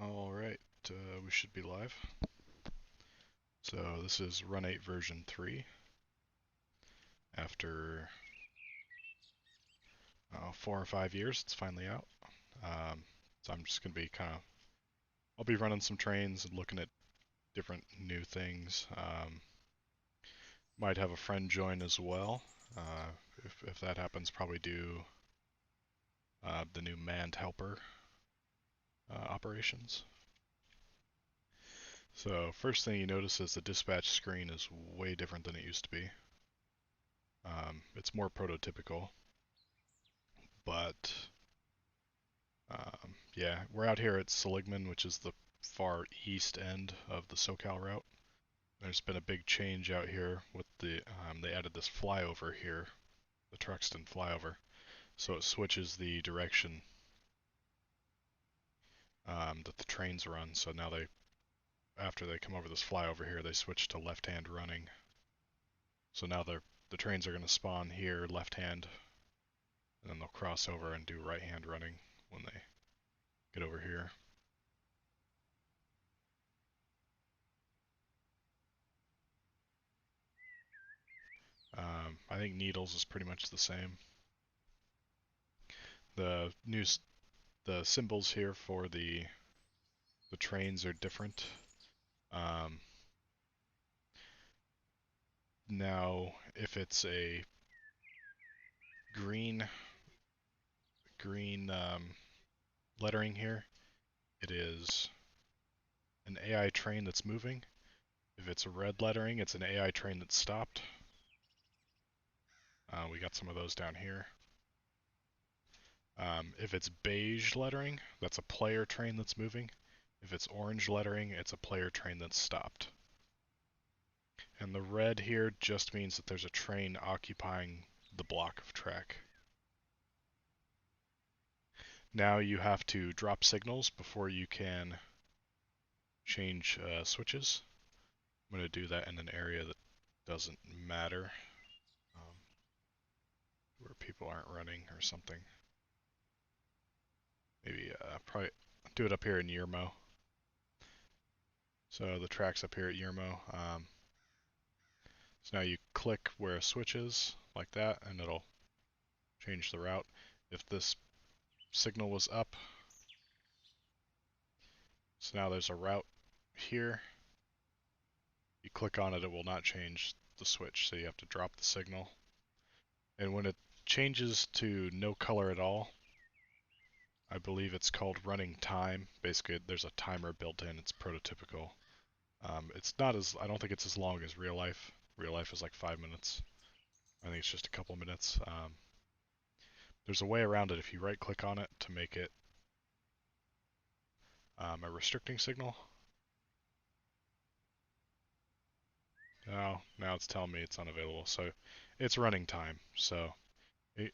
Alright, we should be live. So this is Run 8 version 3. After 4 or 5 years, it's finally out. So I'm just going to be I'll be running some trains and looking at different new things. Might have a friend join as well. If that happens, probably do the new manned helper operations. So first thing you notice is the dispatch screen is way different than it used to be. It's more prototypical, but yeah, we're out here at Seligman, which is the far east end of the SoCal route. There's been a big change out here with they added this flyover here, the Truxton flyover, so it switches the direction that the trains run. So now after they come over this flyover here, they switch to left-hand running. So now the trains are going to spawn here left-hand, and then they'll cross over and do right-hand running when they get over here. I think Needles is pretty much the same. The symbols here for the trains are different. Now, if it's a green lettering here, it is an AI train that's moving. If it's a red lettering, it's an AI train that's stopped. We got some of those down here. If it's beige lettering, that's a player train that's moving. If it's orange lettering, it's a player train that's stopped. And the red here just means that there's a train occupying the block of track. Now you have to drop signals before you can change switches. I'm going to do that in an area that doesn't matter, where people aren't running or something. Maybe probably do it up here in Yermo. So the track's up here at Yermo. So now you click where a switch is, like that, and it'll change the route. If this signal was up, so now there's a route here. You click on it, it will not change the switch, so you have to drop the signal. And when it changes to no color at all, I believe it's called running time. Basically, there's a timer built in. It's prototypical. It's not as, I don't think it's as long as real life. Real life is like 5 minutes. I think it's just a couple minutes. There's a way around it if you right click on it to make it a restricting signal. Now it's telling me it's unavailable. So it's running time. So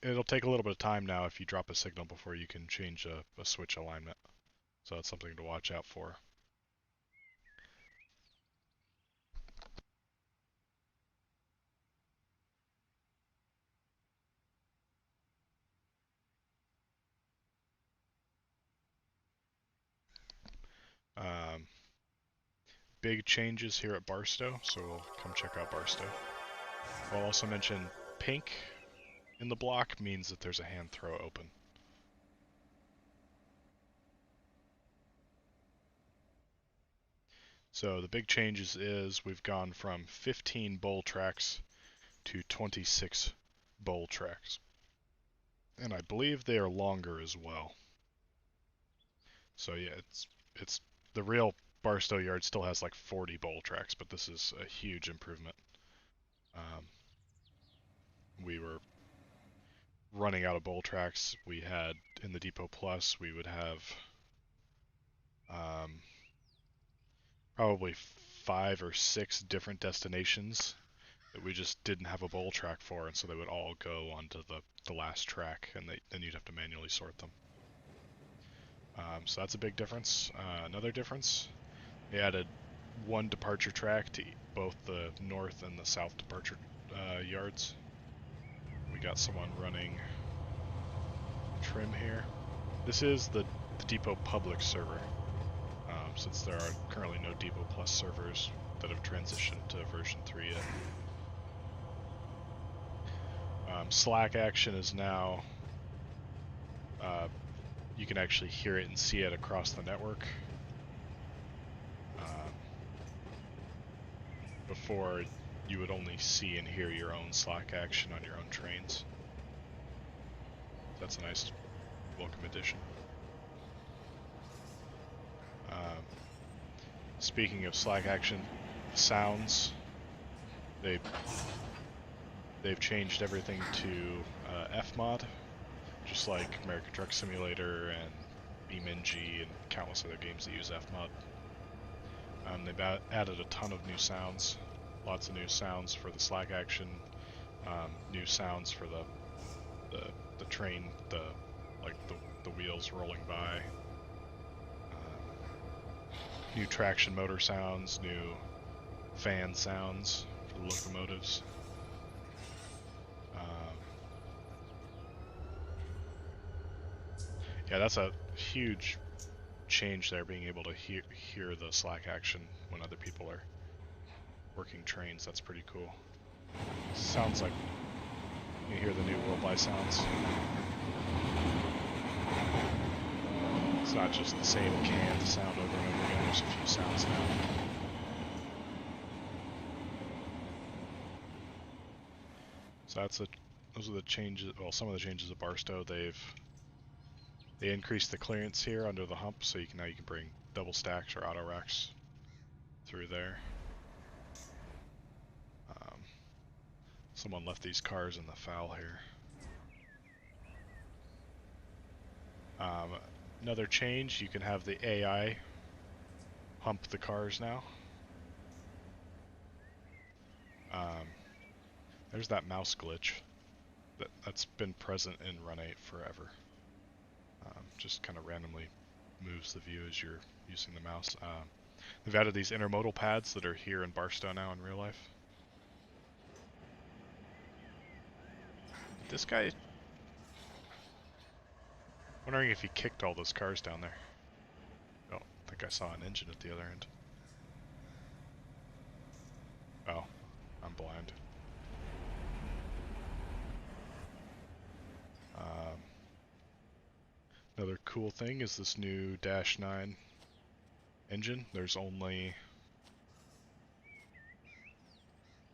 it'll take a little bit of time now if you drop a signal before you can change a switch alignment. So that's something to watch out for. Big changes here at Barstow, so we'll come check out Barstow. I'll also mention pink in the block means that there's a hand throw open. So the big changes is we've gone from 15 bowl tracks to 26 bowl tracks. And I believe they are longer as well. So yeah, it's the real Barstow yard still has like 40 bowl tracks, but this is a huge improvement. We were running out of bowl tracks. We had in the Depot Plus, we would have probably 5 or 6 different destinations that we just didn't have a bowl track for, and so they would all go onto the last track, and then you'd have to manually sort them. So that's a big difference. Another difference, they added one departure track to both the north and the south departure yards. We got someone running trim here. This is the Depot public server. since there are currently no Devo Plus servers that have transitioned to version 3 yet. Slack action is now, you can actually hear it and see it across the network. Before, you would only see and hear your own Slack action on your own trains. That's a nice welcome addition. Speaking of Slack action, sounds, they've changed everything to Fmod, just like American Truck Simulator and BeamNG and countless other games that use Fmod. They've added a ton of new sounds, lots of new sounds for the Slack action, new sounds for the train, the wheels rolling by, new traction motor sounds, new fan sounds for the locomotives. Yeah, that's a huge change there, being able to hear the Slack action when other people are working trains. That's pretty cool. Sounds like you hear the new roll-by sounds. It's not just the same canned sound over and over again. There's a few sounds now. So those are the changes. Well, some of the changes of Barstow. They increased the clearance here under the hump, so now you can bring double stacks or auto racks through there. Someone left these cars in the foul here. Another change, you can have the AI hump the cars now. There's that mouse glitch that's been present in Run 8 forever. Just kind of randomly moves the view as you're using the mouse. They've added these intermodal pads that are here in Barstow now in real life. This guy... wondering if he kicked all those cars down there. I don't think I saw an engine at the other end. Oh, I'm blind. Another cool thing is this new Dash 9 engine. There's only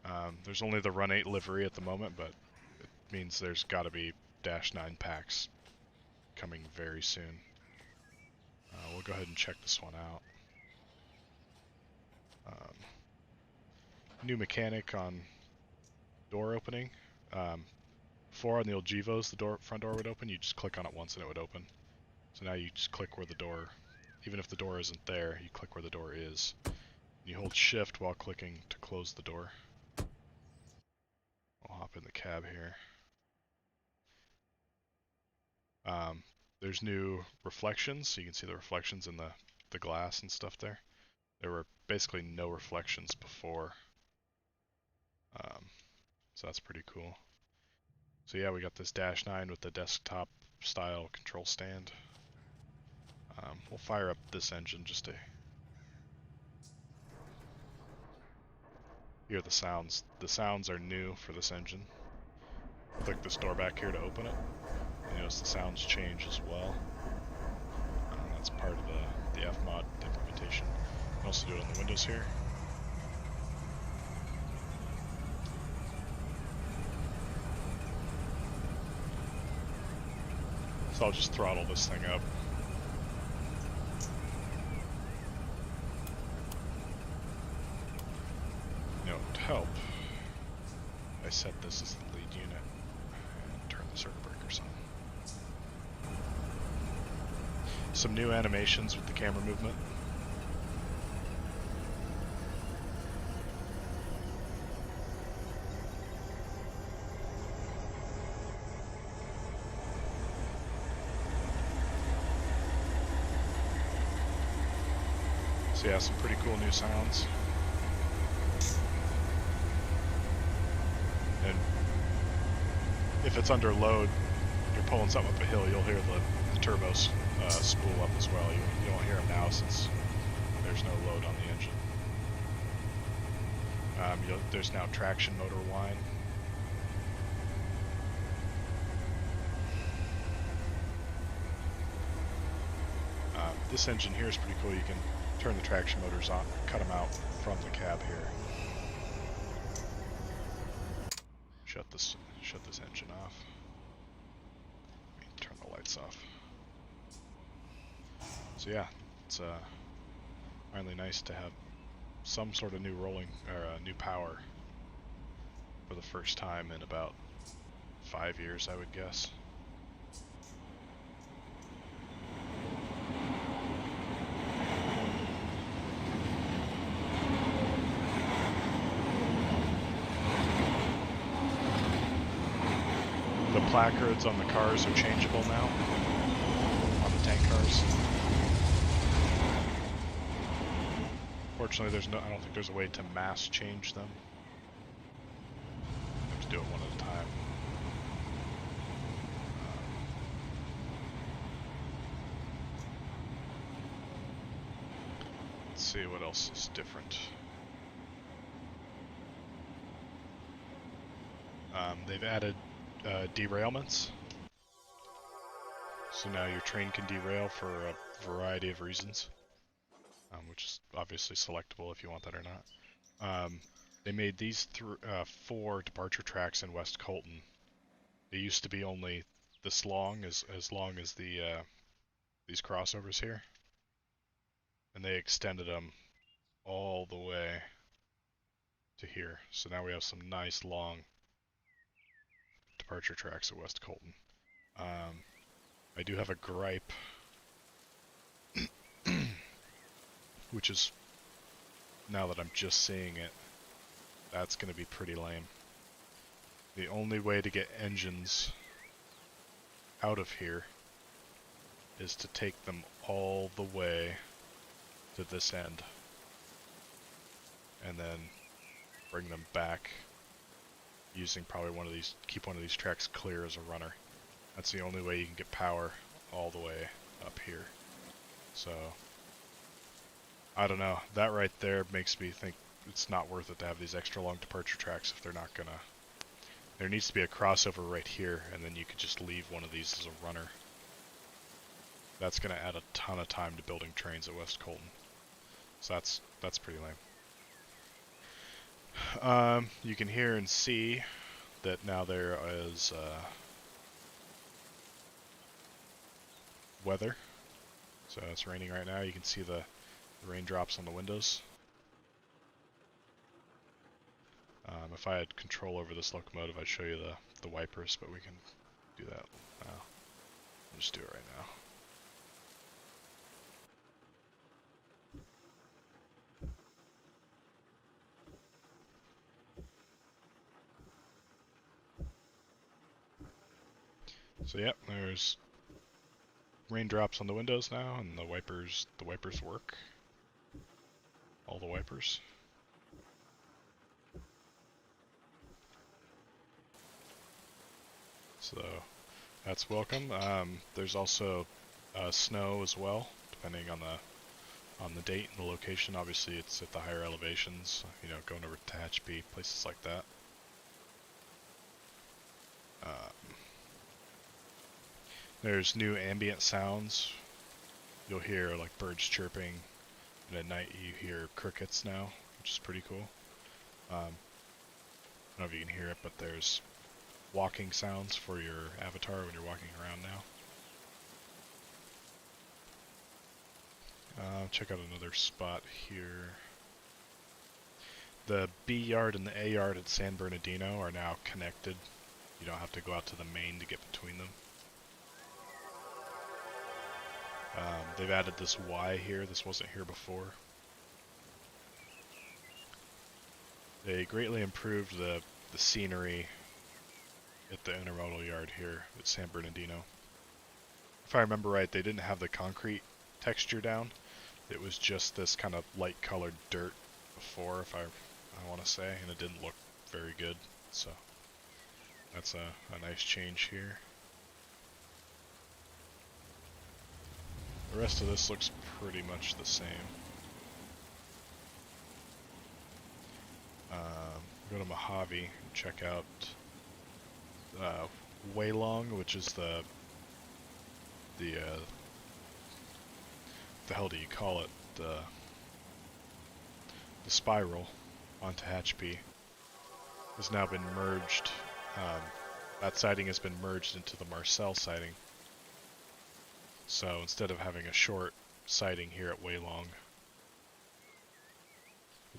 the Run 8 livery at the moment, but it means there's got to be Dash 9 packs coming very soon. We'll go ahead and check this one out. New mechanic on door opening. Before on the old Gevos, the front door would open. You just click on it once and it would open. So now you just click where the door, even if the door isn't there, you click where the door is. You hold shift while clicking to close the door. I'll hop in the cab here. There's new reflections, so you can see the reflections in the glass and stuff there. There were basically no reflections before. So that's pretty cool. So yeah, we got this Dash 9 with the desktop style control stand. We'll fire up this engine just to hear the sounds. The sounds are new for this engine. Click this door back here to open it. You notice the sounds change as well. That's part of the Fmod implementation. You can also do it on the windows here. So I'll just throttle this thing up. Note to help, I set this as the lead unit and turn the circuit breakers on. Some new animations with the camera movement. So yeah, some pretty cool new sounds. And if it's under load, you're pulling something up a hill, you'll hear the turbos spool up as well. You won't hear them now since there's no load on the engine. There's now traction motor whine. This engine here is pretty cool. You can turn the traction motors on, cut them out from the cab here. Shut this engine off. Turn the lights off. So yeah, it's finally nice to have some sort of new rolling or new power for the first time in about 5 years, I would guess. The placards on the cars are changeable now, on the tank cars. Fortunately, I don't think there's a way to mass change them. You have to do it one at a time. Let's see what else is different. They've added derailments. So now your train can derail for a variety of reasons, which is obviously selectable if you want that or not. They made these 4 departure tracks in West Colton. They used to be only this long, as long as the these crossovers here, and they extended them all the way to here. So now we have some nice long departure tracks at West Colton. I do have a gripe, which is, now that I'm just seeing it, that's going to be pretty lame. The only way to get engines out of here is to take them all the way to this end and then bring them back using probably keep one of these tracks clear as a runner. That's the only way you can get power all the way up here. So, I don't know. That right there makes me think it's not worth it to have these extra long departure tracks if they're not gonna... There needs to be a crossover right here, and then you could just leave one of these as a runner. That's gonna add a ton of time to building trains at West Colton. So that's pretty lame. You can hear and see that now there is weather. So it's raining right now. You can see the raindrops on the windows. If I had control over this locomotive, I'd show you the wipers, but we can do that now. I'll just do it right now. So yep, there's raindrops on the windows now, and the wipers work. All the wipers. So that's welcome. There's also snow as well, depending on the date and the location. Obviously, it's at the higher elevations. You know, going over to Tehachapi, places like that. There's new ambient sounds. You'll hear like birds chirping, and at night you hear crickets now, which is pretty cool. I don't know if you can hear it, but there's walking sounds for your avatar when you're walking around now. Check out another spot here. The B yard and the A yard at San Bernardino are now connected. You don't have to go out to the main to get between them. They've added this Y here. This wasn't here before. They greatly improved the scenery at the intermodal yard here at San Bernardino. If I remember right, they didn't have the concrete texture down. It was just this kind of light colored dirt before, if I want to say, and it didn't look very good. So that's a nice change here. The rest of this looks pretty much the same. Go to Mojave and check out Waylong, which is the hell do you call it? The spiral onto Hatchby has now been merged. Um, that sighting has been merged into the Marcel sighting. So instead of having a short sighting here at Waylong,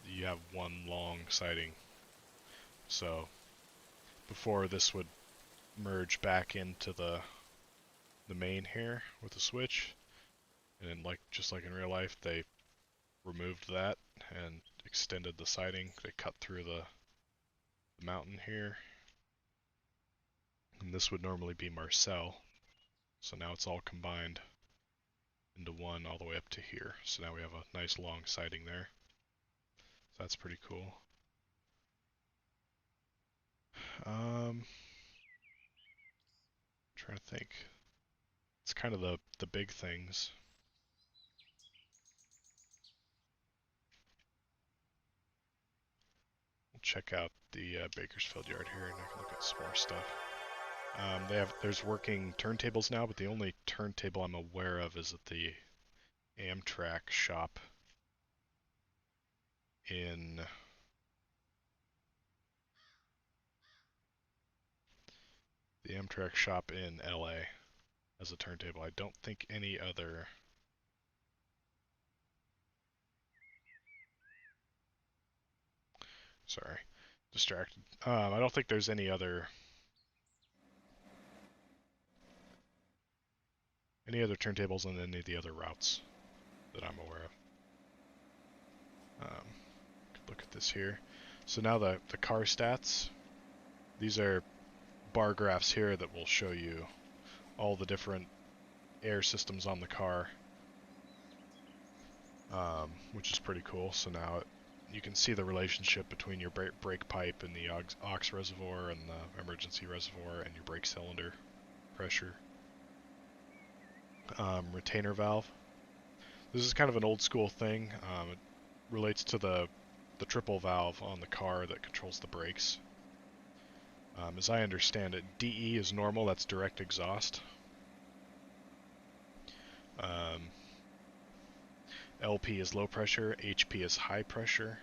you have one long sighting. So before, this would merge back into the main here with the switch, and then just like in real life, they removed that and extended the sighting. They cut through the mountain here, and this would normally be Marcel. So now it's all combined into one all the way up to here. So now we have a nice long sighting there. So that's pretty cool. Trying to think. It's kind of the big things. We'll check out the Bakersfield yard here, and I can look at some more stuff. There's working turntables now, but the only turntable I'm aware of is at the Amtrak shop in LA as a turntable. I don't think any other. Sorry, distracted. I don't think there's any other turntables on any of the other routes that I'm aware of. Look at this here. So now the car stats. These are bar graphs here that will show you all the different air systems on the car, which is pretty cool. So now you can see the relationship between your brake pipe and the aux reservoir and the emergency reservoir and your brake cylinder pressure. Retainer valve. This is kind of an old school thing. It relates to the triple valve on the car that controls the brakes. As I understand it, DE is normal, that's direct exhaust. LP is low pressure, HP is high pressure.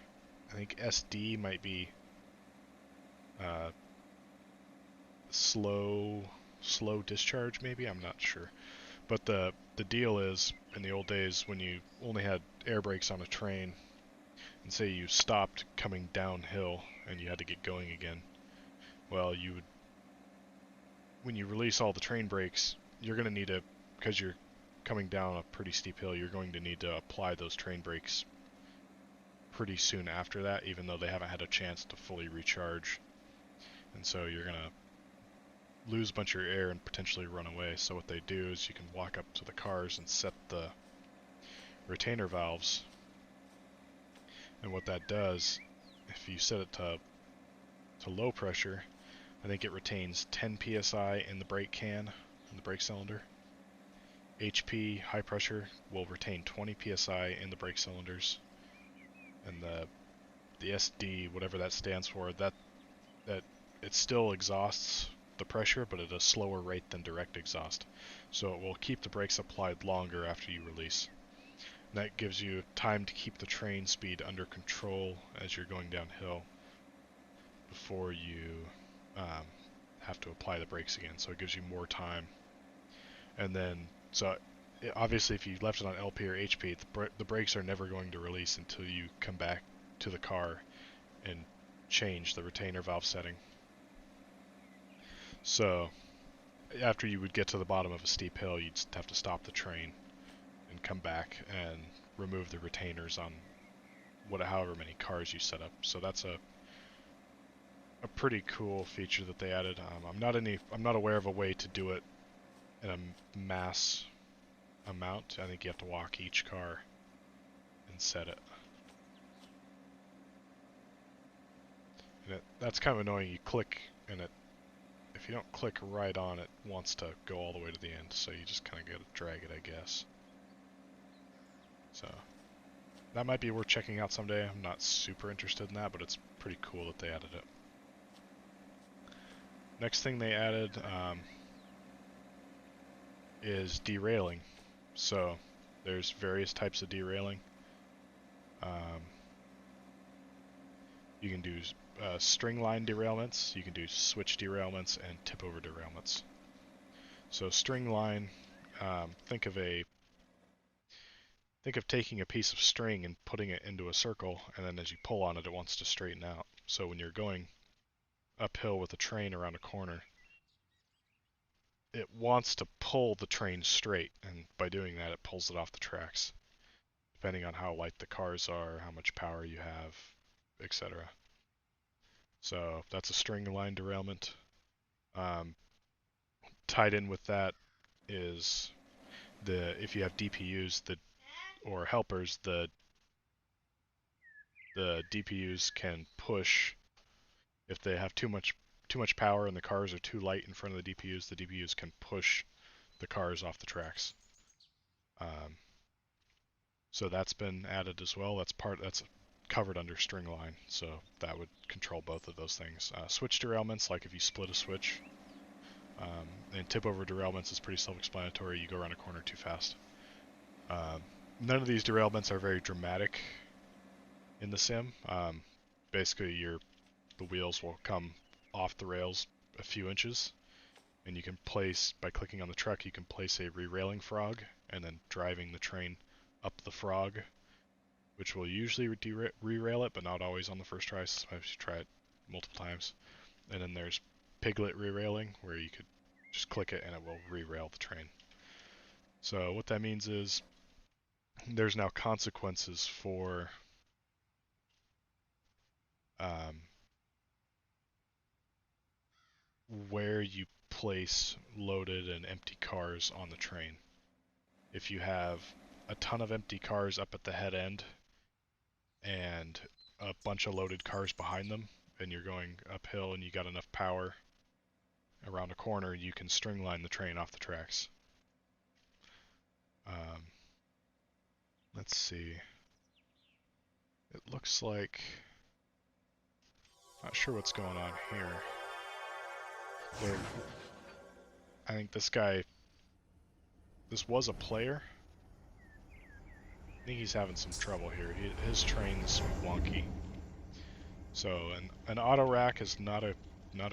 I think SD might be slow discharge, maybe, I'm not sure. But the deal is, in the old days when you only had air brakes on a train, and say you stopped coming downhill and you had to get going again, well, when you release all the train brakes, you're going to need to, because you're coming down a pretty steep hill, you're going to need to apply those train brakes pretty soon after that, even though they haven't had a chance to fully recharge. And so you're going to lose a bunch of your air and potentially run away. So what they do is you can walk up to the cars and set the retainer valves. And what that does, if you set it to low pressure, I think it retains 10 psi in the brake can, in the brake cylinder. HP, high pressure, will retain 20 psi in the brake cylinders. And the SD, whatever that stands for, that it still exhausts the pressure, but at a slower rate than direct exhaust. So it will keep the brakes applied longer after you release. And that gives you time to keep the train speed under control as you're going downhill before you have to apply the brakes again. So it gives you more time. And then, so obviously if you left it on LP or HP, the brakes are never going to release until you come back to the car and change the retainer valve setting. So after you would get to the bottom of a steep hill, you'd have to stop the train and come back and remove the retainers on however many cars you set up. So that's a pretty cool feature that they added. I'm not aware of a way to do it in a mass amount. I think you have to walk each car and set it. And that's kind of annoying. You click and if you don't click right on it, wants to go all the way to the end. So you just kind of got to drag it, I guess. So that might be worth checking out someday. I'm not super interested in that, but it's pretty cool that they added it. Next thing they added is derailing. So there's various types of derailing. You can do string line derailments, you can do switch derailments, and tip over derailments. So string line, think of taking a piece of string and putting it into a circle, and then as you pull on it, it wants to straighten out. So when you're going uphill with a train around a corner, it wants to pull the train straight, and by doing that, it pulls it off the tracks, depending on how light the cars are, how much power you have, etc. So that's a string line derailment. Tied in with that is if you have DPUs or helpers, the DPUs can push if they have too much power and the cars are too light in front of the DPUs. The DPUs can push the cars off the tracks. So that's been added as well. That's covered under string line, so that would control both of those things. Switch derailments, like if you split a switch, and tip over derailments is pretty self-explanatory. You go around a corner too fast. None of these derailments are very dramatic in the sim. Basically, the wheels will come off the rails a few inches, and you can place, by clicking on the truck, you can place a re-railing frog, and then driving the train up the frog, which will usually re-rail it, but not always on the first try. Sometimes you try it multiple times. And then there's piglet re-railing, where you could just click it and it will re-rail the train. So what that means is there's now consequences for where you place loaded and empty cars on the train. If you have a ton of empty cars up at the head end and a bunch of loaded cars behind them, and you're going uphill and you got enough power around a corner, you can string line the train off the tracks. Let's see. It looks like... Not sure what's going on here. I think this guy... This was a player. I think he's having some trouble here. His train's wonky. So an auto rack is not a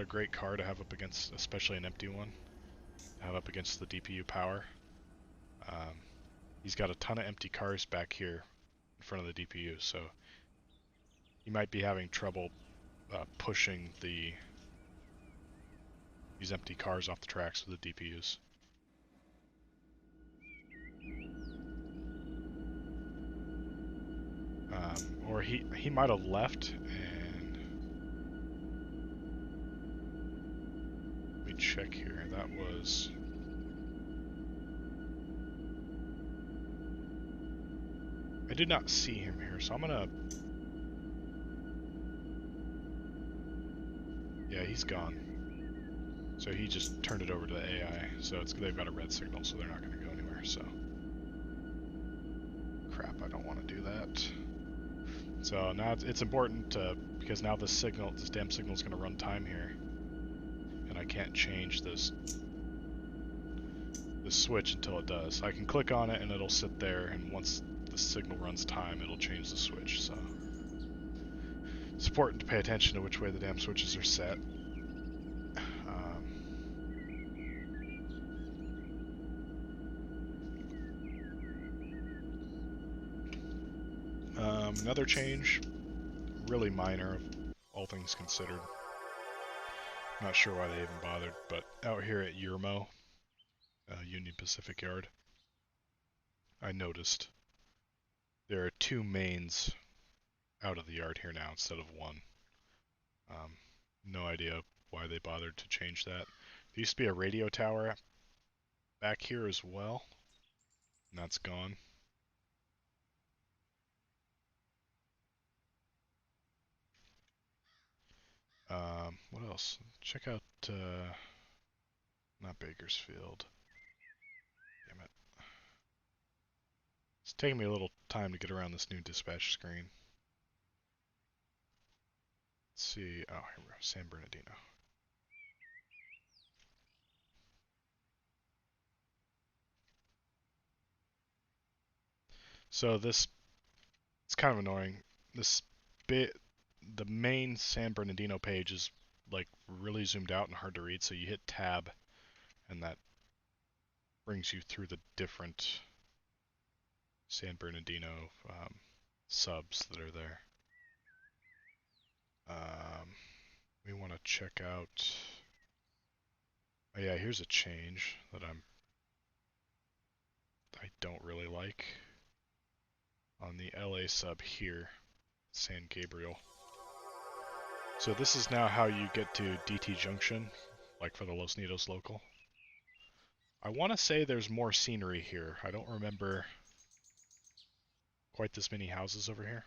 great car to have up against, especially an empty one, to have up against the DPU power. He's got a ton of empty cars back here in front of the DPU, so he might be having trouble pushing these empty cars off the tracks with the DPUs. Or he might have left, and let me check here. That was... I did not see him here, so I'm gonna... Yeah, he's gone. So he just turned it over to the AI, so they've got a red signal, so they're not going to go anywhere, so... Crap, I don't want to do that. So now it's important because now this damn signal is going to run time here, and I can't change this switch until it does. I can click on it and it'll sit there, and once the signal runs time, it'll change the switch. So it's important to pay attention to which way the damn switches are set. Another change, really minor, all things considered. Not sure why they even bothered, but out here at Yermo, Union Pacific Yard, I noticed there are 2 mains out of the yard here now instead of 1. No idea why they bothered to change that. There used to be a radio tower back here as well, and that's gone. What else? Check out, not Bakersfield. Damn it. It's taking me a little time to get around this new dispatch screen. Let's see. Oh, here we go. San Bernardino. So this, it's kind of annoying. This bit, the main San Bernardino page is like really zoomed out and hard to read. So you hit tab, and that brings you through the different San Bernardino subs that are there. We want to check out. Oh yeah, here's a change that I don't really like on the LA sub here, San Gabriel. So this is now how you get to DT Junction, like for the Los Nidos local. I want to say there's more scenery here. I don't remember quite this many houses over here.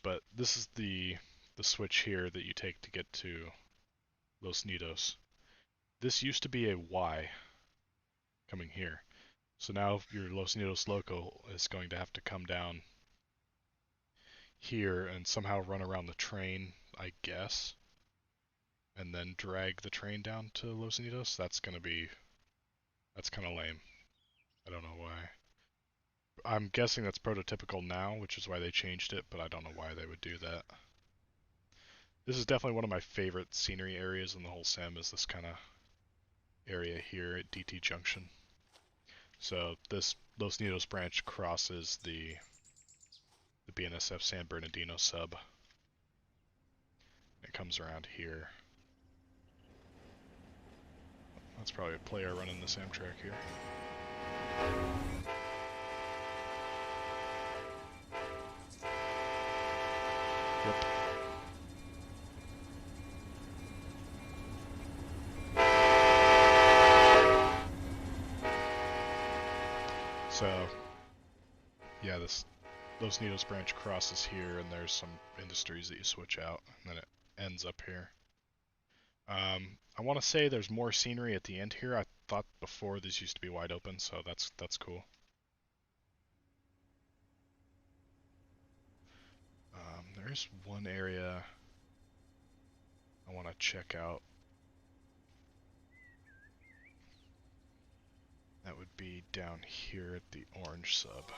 But this is the switch here that you take to get to Los Nidos. This used to be a Y coming here. So now your Los Nidos local is going to have to come down here and somehow run around the train, I guess, and then drag the train down to Los Nidos. That's kind of lame. I don't know why. I'm guessing that's prototypical now, which is why they changed it, but I don't know why they would do that. This is definitely one of my favorite scenery areas in the whole sim, is this kind of area here at DT Junction. So this Los Nidos branch crosses the BNSF San Bernardino sub. It comes around here. That's probably a player running this Amtrak here. Yep. So, yeah, this Los Nidos branch crosses here, and there's some industries that you switch out, and then it ends up here. I want to say there's more scenery at the end here. I thought before this used to be wide open, so that's cool. There's one area I want to check out. That would be down here at the orange sub.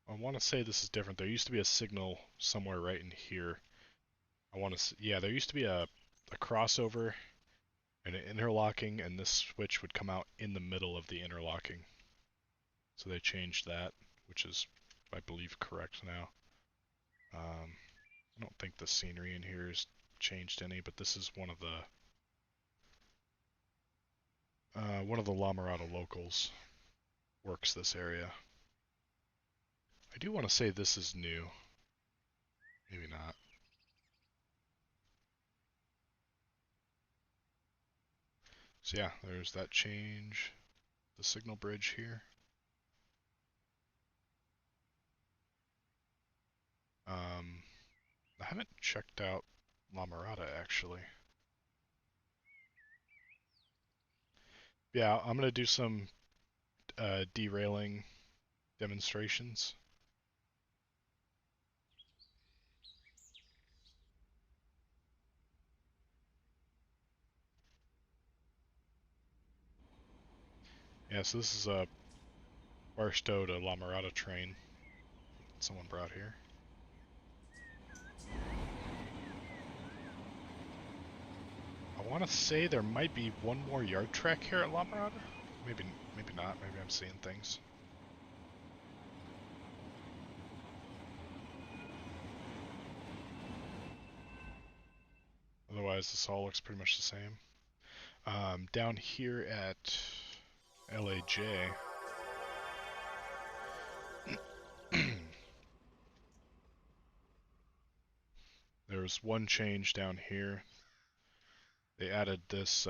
I want to say this is different. There used to be a signal somewhere right in here. Yeah, there used to be a crossover and an interlocking, and this switch would come out in the middle of the interlocking. So they changed that, which is, I believe, correct now. I don't think the scenery in here has changed any, but this is one of the La Mirada locals works this area. I do want to say this is new. Maybe not. So yeah, there's that change. The signal bridge here. I haven't checked out La Mirada actually. Yeah, I'm gonna do some derailing demonstrations. Yeah, so this is a Barstow to La Mirada train that someone brought here. I want to say there might be one more yard track here at La Mirada. Maybe not. Maybe I'm seeing things. Otherwise, this all looks pretty much the same. Down here at LAJ, there was one change down here. They added this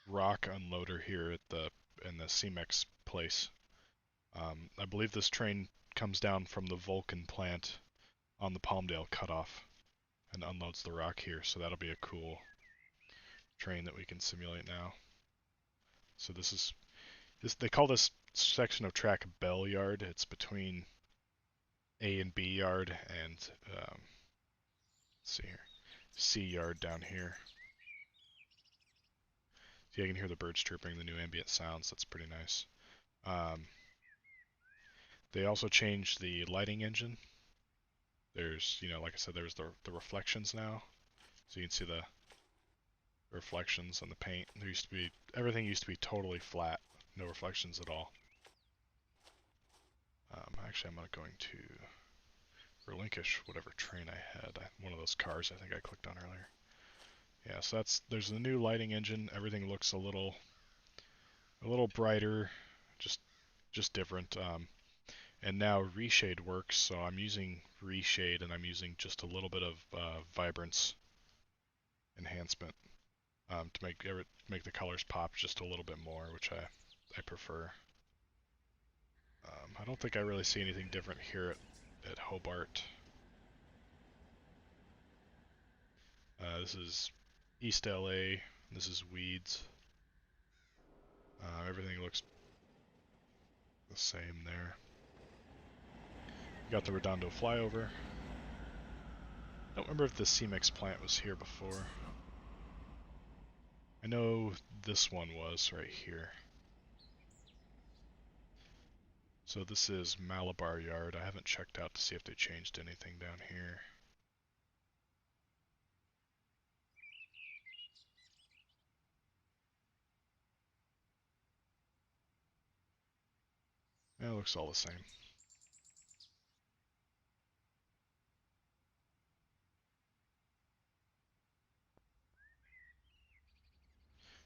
rock unloader here in the CMEX place. I believe this train comes down from the Vulcan plant on the Palmdale cutoff and unloads the rock here. So that'll be a cool train that we can simulate now. So this, they call this section of track Bell Yard. It's between A and B yard and let's see here, C yard down here. So you can hear the birds chirping, the new ambient sounds. That's pretty nice. They also changed the lighting engine. There's, like I said, there's the reflections now. So you can see the reflections on the paint. There used to be, everything used to be totally flat, no reflections at all. Actually, I'm not going to relinquish whatever train I had. One of those cars I think I clicked on earlier. Yeah, so there's the new lighting engine. Everything looks a little brighter, just different. And now reshade works, so I'm using reshade and I'm using just a little bit of vibrance enhancement to make the colors pop just a little bit more, which I prefer. I don't think I really see anything different here at Hobart. This is East LA. This is Weeds. Everything looks the same there. Got the Redondo flyover. Don't remember if the C-Mix plant was here before. I know this one was right here. So this is Malabar Yard. I haven't checked out to see if they changed anything down here. Yeah, it looks all the same.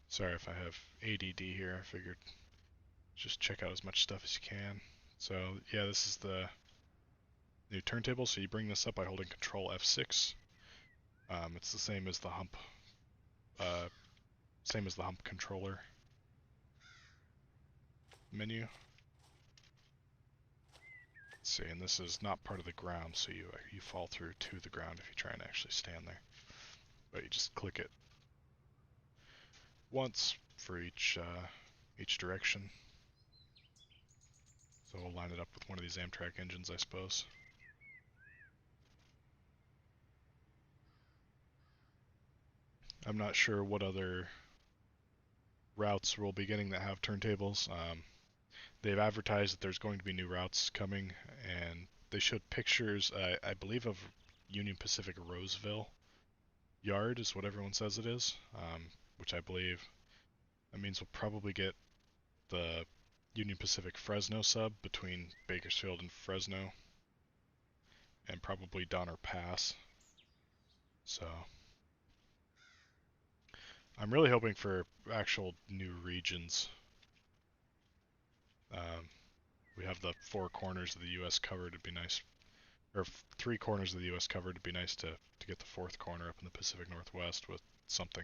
Sorry if I have ADD here. I figured just check out as much stuff as you can. So yeah, this is the new turntable. So you bring this up by holding Control F6. It's the same as the hump, controller menu. Let's see, and this is not part of the ground, so you fall through to the ground if you try and actually stand there. But you just click it once for each direction. So we'll line it up with one of these Amtrak engines, I suppose. I'm not sure what other routes we'll be getting that have turntables. They've advertised that there's going to be new routes coming, and they showed pictures, I believe, of Union Pacific Roseville Yard is what everyone says it is, which I believe that means we'll probably get the Union Pacific Fresno sub between Bakersfield and Fresno, and probably Donner Pass. So I'm really hoping for actual new regions. We have the four corners of the U.S. covered. It'd be nice, or three corners of the U.S. covered. It'd be nice to get the fourth corner up in the Pacific Northwest with something.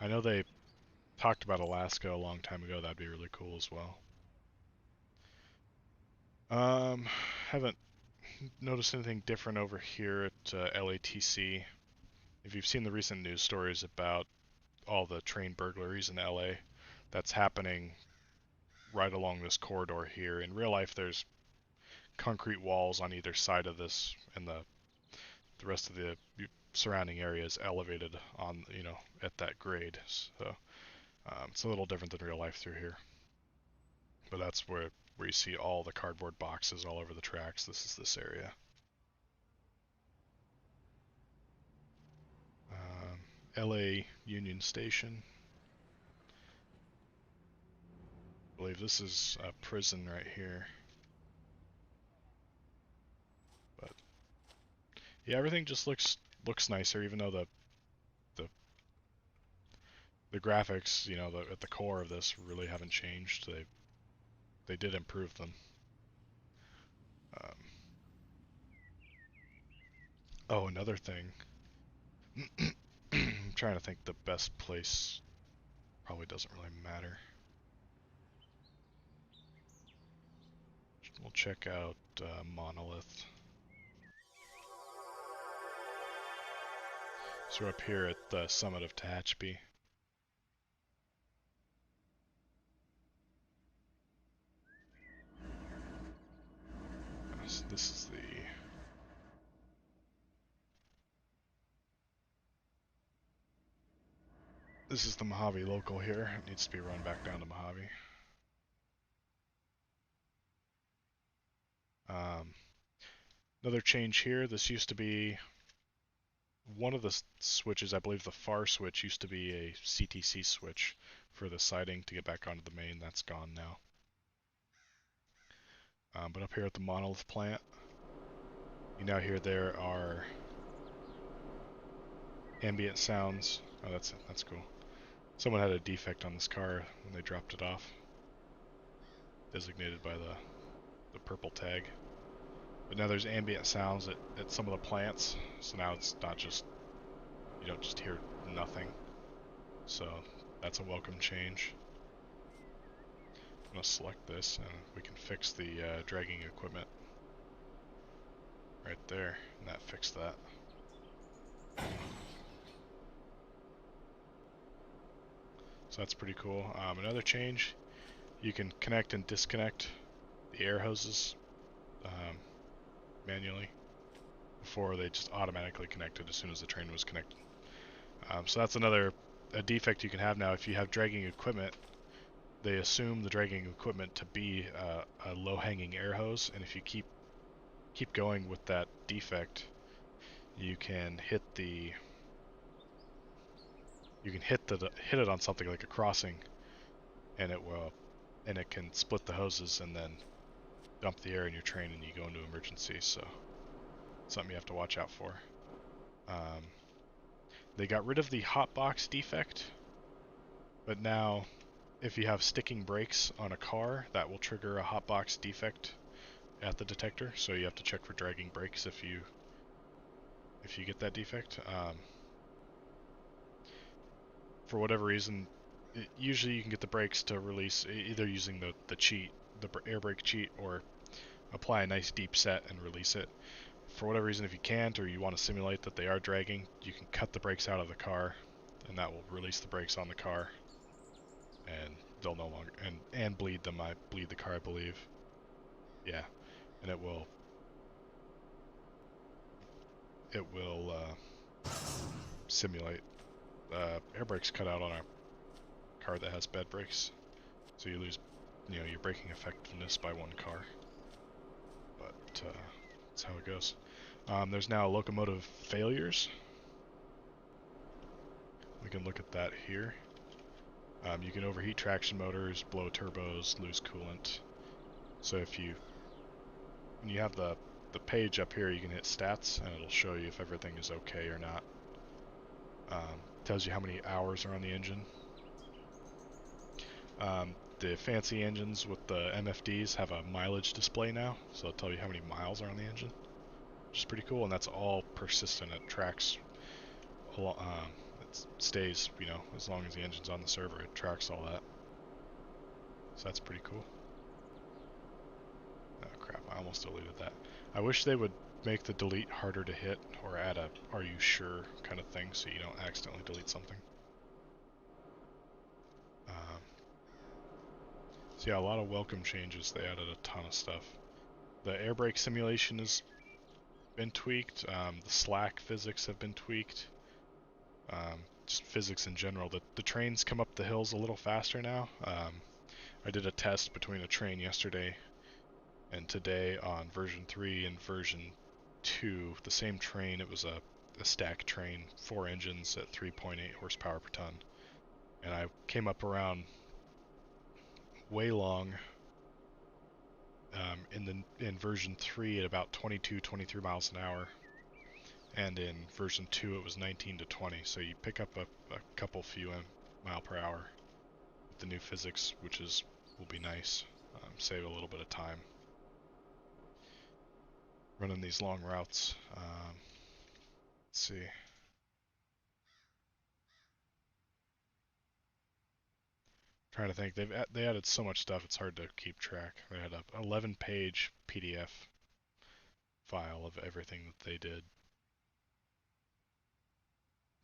I know they talked about Alaska a long time ago. That'd be really cool as well. Haven't noticed anything different over here at LATC. If you've seen the recent news stories about all the train burglaries in LA, that's happening right along this corridor here. In real life, there's concrete walls on either side of this, and the rest of the surrounding area is elevated on, at that grade. So it's a little different than real life through here. But that's where you see all the cardboard boxes all over the tracks. This is this area. LA Union Station. I believe this is a prison right here. But yeah, everything just looks nicer, even though the graphics, at the core of this really haven't changed. They did improve them. Oh, another thing. I'm trying to think the best place. Probably doesn't really matter. we'll check out Monolith. So we're up here at the summit of Tehachapi. So this is the Mojave local here. It needs to be run back down to Mojave. Another change here. This used to be one of the switches. I believe the far switch used to be a CTC switch for the siding to get back onto the main. That's gone now. But up here at the Monolith plant, you now hear there are ambient sounds. Oh, that's cool. Someone had a defect on this car when they dropped it off, designated by the purple tag. But now there's ambient sounds at some of the plants, so now it's not just, you don't just hear nothing. So that's a welcome change. I'm going to select this and we can fix the dragging equipment right there, and that fixed that. So that's pretty cool. Another change, you can connect and disconnect the air hoses manually. Before they just automatically connected as soon as the train was connected. So that's a defect you can have now. If you have dragging equipment, they assume the dragging equipment to be a low-hanging air hose, and if you keep going with that defect, you can hit it on something like a crossing, and it can split the hoses and then dump the air in your train, and you go into emergency. So something you have to watch out for. They got rid of the hotbox defect, but now if you have sticking brakes on a car, that will trigger a hotbox defect at the detector, so you have to check for dragging brakes if you get that defect. For whatever reason, usually you can get the brakes to release either using the cheat, the air brake cheat, or apply a nice deep set and release it. For whatever reason, if you can't, or you want to simulate that they are dragging, you can cut the brakes out of the car, and that will release the brakes on the car, and they'll no longer and bleed them. I bleed the car, I believe. Yeah, and it will simulate air brakes cut out on a car that has bed brakes, so you lose your braking effectiveness by one car. But that's how it goes. There's now locomotive failures. We can look at that here. You can overheat traction motors, blow turbos, lose coolant. So when you have the page up here, you can hit stats and it'll show you if everything is okay or not. Tells you how many hours are on the engine. The fancy engines with the MFDs have a mileage display now, so it'll tell you how many miles are on the engine, which is pretty cool, and that's all persistent. It tracks, it stays, as long as the engine's on the server, it tracks all that. So that's pretty cool. Oh crap, I almost deleted that. I wish they would make the delete harder to hit, or add a "are you sure" kind of thing, so you don't accidentally delete something. So yeah, a lot of welcome changes. They added a ton of stuff. The air brake simulation has been tweaked. The slack physics have been tweaked. Just physics in general. The trains come up the hills a little faster now. I did a test between a train yesterday and today on version 3 and version 2. The same train, it was a stack train, 4 engines at 3.8 horsepower per ton. And I came up around way long in version 3 at about 22-23 miles an hour, and in version 2 it was 19 to 20, so you pick up a couple few mile per hour with the new physics, which will be nice. Save a little bit of time running these long routes. Let's see. Trying to think, they added so much stuff it's hard to keep track. They had a 11-page PDF file of everything that they did.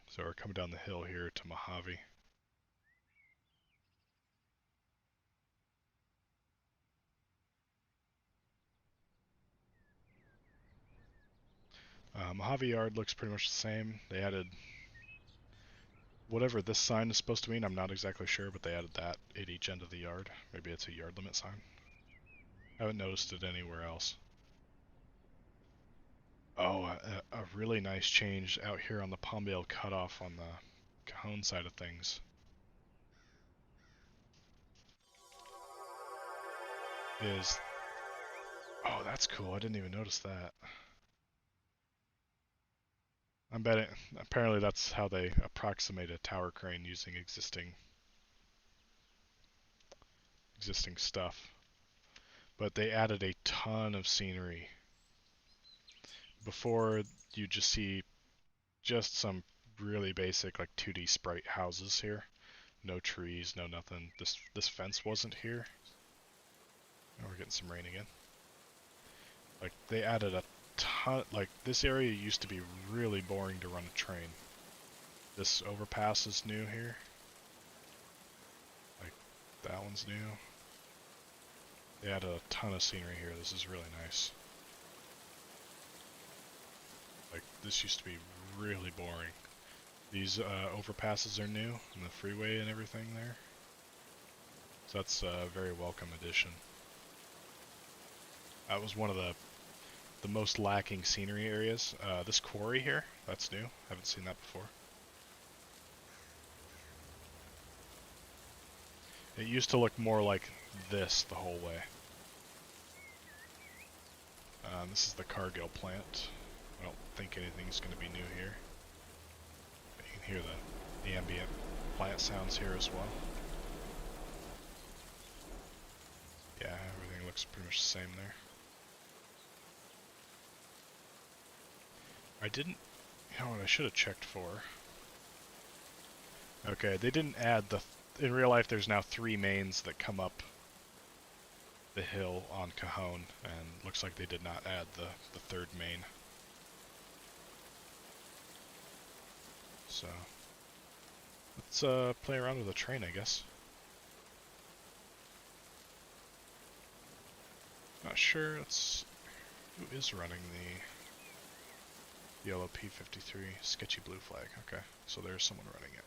So we're coming down the hill here to Mojave. Mojave Yard looks pretty much the same. They added whatever this sign is supposed to mean, I'm not exactly sure, but they added that at each end of the yard. Maybe it's a yard limit sign. I haven't noticed it anywhere else. Oh, a really nice change out here on the Palmdale cutoff on the Cajon side of things is... Oh, that's cool. I didn't even notice that. I'm betting... Apparently that's how they approximate a tower crane using existing stuff. But they added a ton of scenery. Before, you just see just some really basic like 2D sprite houses here. No trees, no nothing. This fence wasn't here. Oh, we're getting some rain again. Like they added a ton. Like this area used to be really boring to run a train. This overpass is new here. Like that one's new. They added a ton of scenery here. This is really nice. Like this used to be really boring. These overpasses are new, and the freeway and everything there. So that's a very welcome addition. That was one of the most lacking scenery areas. This quarry here, that's new. Haven't seen that before. It used to look more like this the whole way. This is the Cargill plant. I don't think anything's going to be new here. But you can hear the ambient plant sounds here as well. Yeah, everything looks pretty much the same there. I didn't... You know what I should have checked for? Okay, they didn't add the... In real life, there's now 3 mains that come up the hill on Cajon, and looks like they did not add the 3rd main. So, let's play around with the train, I guess. Not sure, who is running the yellow P53 sketchy blue flag? Okay, so there's someone running it.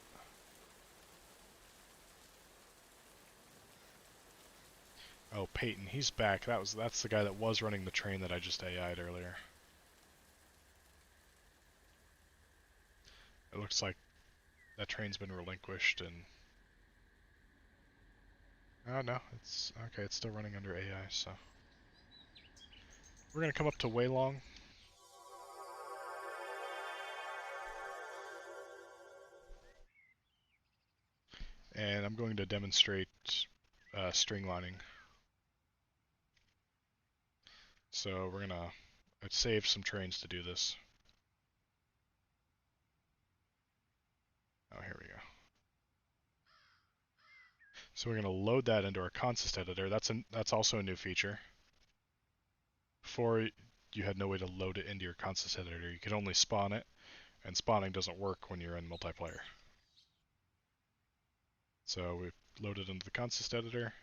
Oh, Peyton, he's back. That's the guy that was running the train that I just AI'd earlier. It looks like that train's been relinquished and... Oh no, it's okay, it's still running under AI, so... We're gonna come up to Waylong. And I'm going to demonstrate string lining. So we're gonna save some trains to do this. Oh, here we go. So we're gonna load that into our consist editor. That's also a new feature. Before, you had no way to load it into your consist editor. You could only spawn it, and spawning doesn't work when you're in multiplayer. So we've loaded into the consist editor.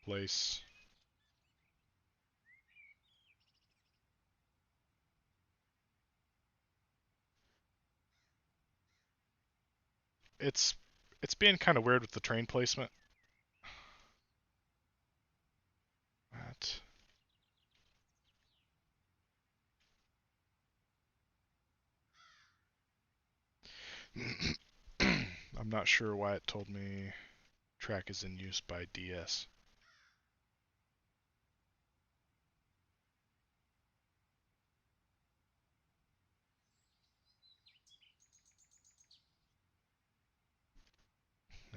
Place. It's being kind of weird with the train placement. That. I'm not sure why it told me track is in use by DS.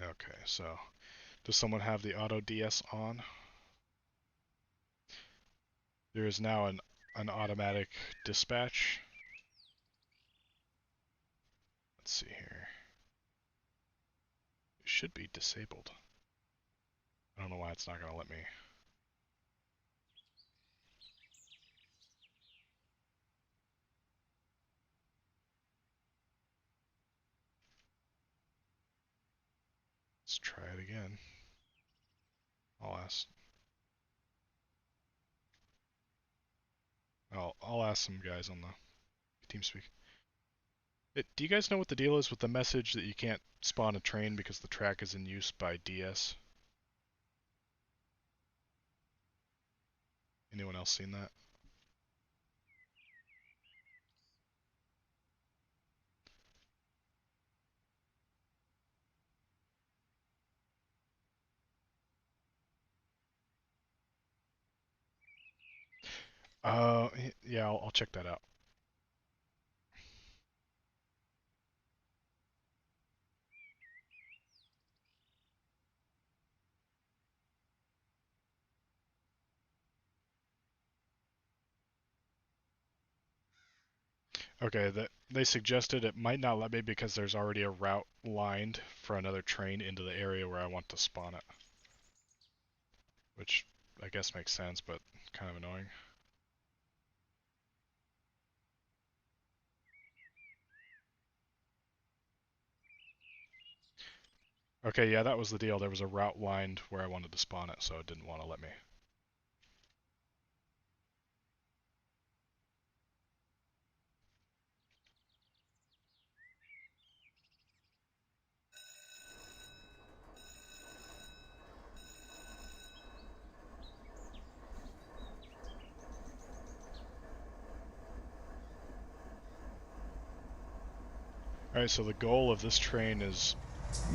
Okay, so does someone have the auto DS on? There is now an automatic dispatch. Let's see here. should be disabled. I don't know why it's not going to let me. Let's try it again. I'll ask. I'll ask some guys on the TeamSpeak. Do you guys know what the deal is with the message that you can't spawn a train because the track is in use by DS? Anyone else seen that? Yeah, I'll check that out. Okay, they suggested it might not let me because there's already a route lined for another train into the area where I want to spawn it. Which I guess makes sense, but kind of annoying. Okay, yeah, that was the deal. There was a route lined where I wanted to spawn it, so it didn't want to let me. Alright, so the goal of this train is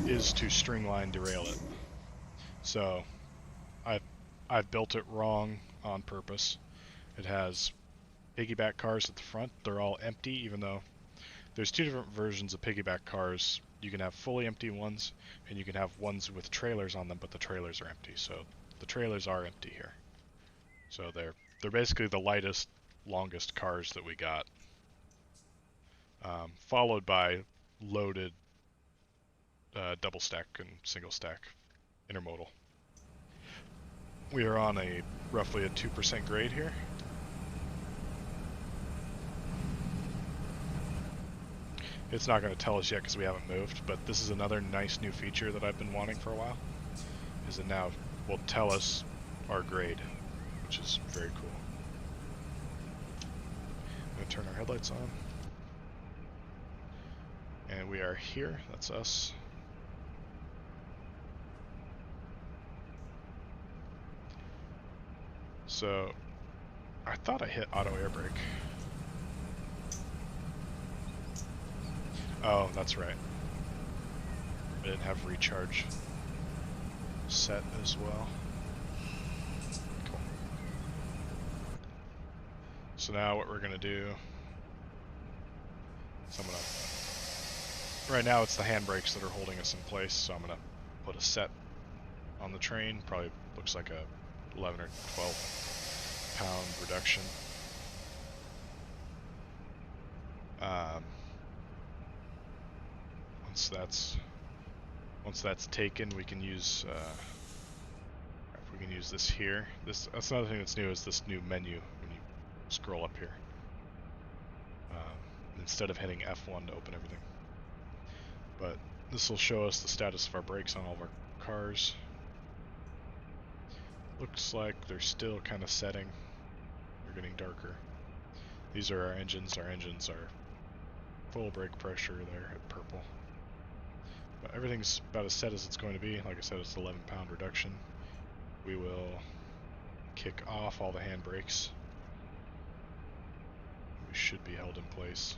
to stringline derail it. So I've built it wrong on purpose. It has piggyback cars at the front. They're all empty, even though there's two different versions of piggyback cars. You can have fully empty ones, and you can have ones with trailers on them, but the trailers are empty. So the trailers are empty here. So they're basically the lightest, longest cars that we got. Followed by loaded double stack and single stack intermodal. We are on a roughly a 2% grade here. It's not going to tell us yet because we haven't moved, but this is another nice new feature that I've been wanting for a while, is it now will tell us our grade, which is very cool. I'm going to turn our headlights on. And we are here, that's us. So, I thought I hit auto air brake. Oh, that's right. I didn't have recharge set as well. Cool. So now what we're gonna do is right now it's the handbrakes that are holding us in place, so I'm gonna put a set on the train. Probably looks like a 11 or 12 pound reduction. Once that's taken, we can use this here. That's another thing that's new, is this new menu when you scroll up here. Instead of hitting F1 to open everything. But this will show us the status of our brakes on all of our cars. Looks like they're still kind of setting. They're getting darker. These are our engines. Our engines are full brake pressure there at purple. But everything's about as set as it's going to be. Like I said, it's an 11 pound reduction. We will kick off all the handbrakes. We should be held in place.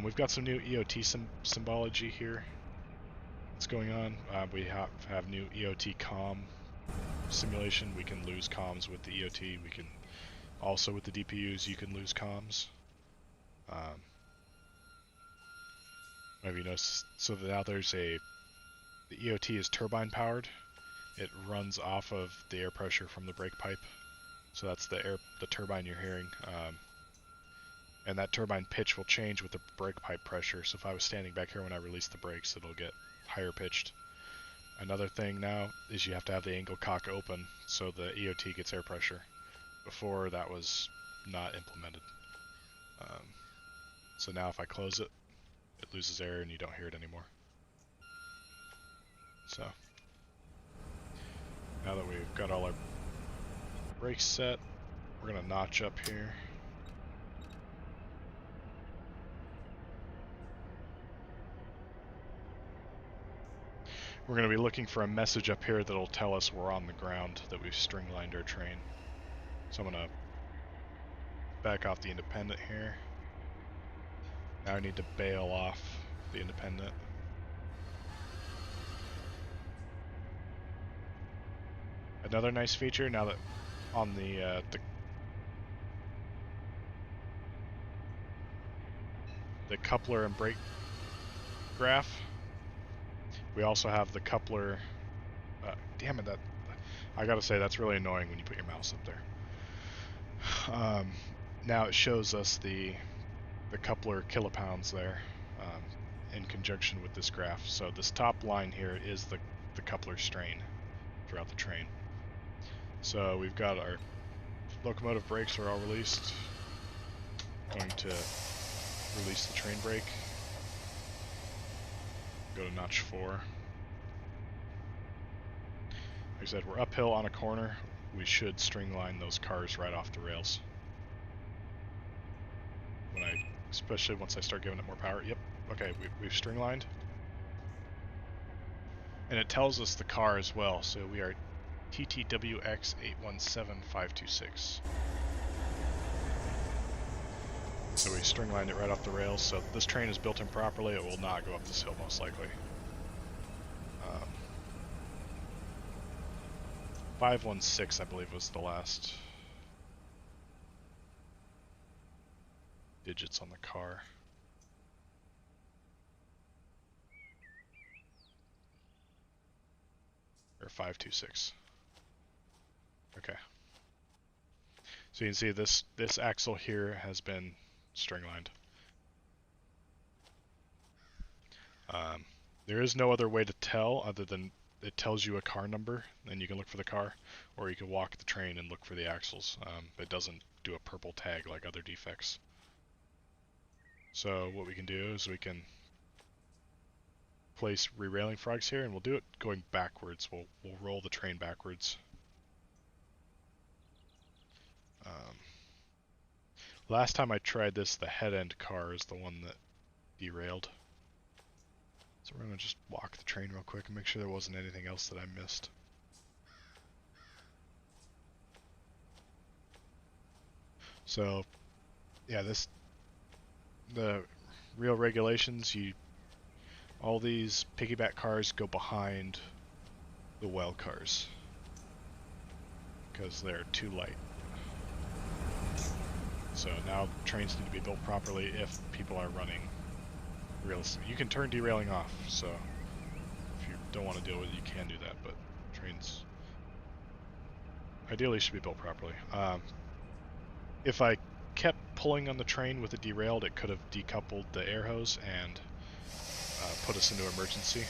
We've got some new EOT symbology here that's going on. We have new EOT comm simulation. We can lose comms with the EOT. We can also, with the DPUs, you can lose comms. Have you noticed? So now there's the EOT is turbine powered. It runs off of the air pressure from the brake pipe. So that's the turbine you're hearing. and that turbine pitch will change with the brake pipe pressure. So if I was standing back here when I release the brakes, it'll get higher pitched. Another thing now is you have to have the angle cock open so the EOT gets air pressure. Before that was not implemented. So now if I close it, it loses air and you don't hear it anymore. So now that we've got all our brakes set, we're going to notch up here. We're going to be looking for a message up here that'll tell us we're on the ground, that we've string-lined our train. So I'm going to back off the independent here. Now I need to bail off the independent. Another nice feature, now that on the coupler and brake graph, we also have the coupler. Damn it, I gotta say that's really annoying when you put your mouse up there. Now it shows us the coupler kilopounds there in conjunction with this graph. So this top line here is the coupler strain throughout the train. So we've got our locomotive brakes are all released. Going to release the train brake. Go to notch 4. Like I said, we're uphill on a corner. We should string line those cars right off the rails. Especially once I start giving it more power. Yep, okay, we've string lined. And it tells us the car as well, so we are TTWX817526. So we string lined it right off the rails, so this train is built in properly, it will not go up this hill most likely. 516 I believe was the last digits on the car. Or 526. Okay. So you can see this axle here has been string lined. There is no other way to tell other than it tells you a car number, and you can look for the car, or you can walk the train and look for the axles. It doesn't do a purple tag like other defects. So what we can do is we can place re-railing frogs here, and we'll do it going backwards. We'll roll the train backwards. Last time I tried this, the head end car is the one that derailed. So we're going to just walk the train real quick and make sure there wasn't anything else that I missed. So, yeah, the real regulations, all these piggyback cars go behind the well cars because they're too light. So now trains need to be built properly if people are running realistic. You can turn derailing off, so if you don't want to deal with it, you can do that, but trains ideally should be built properly. If I kept pulling on the train with it derailed, it could have decoupled the air hose and put us into emergency.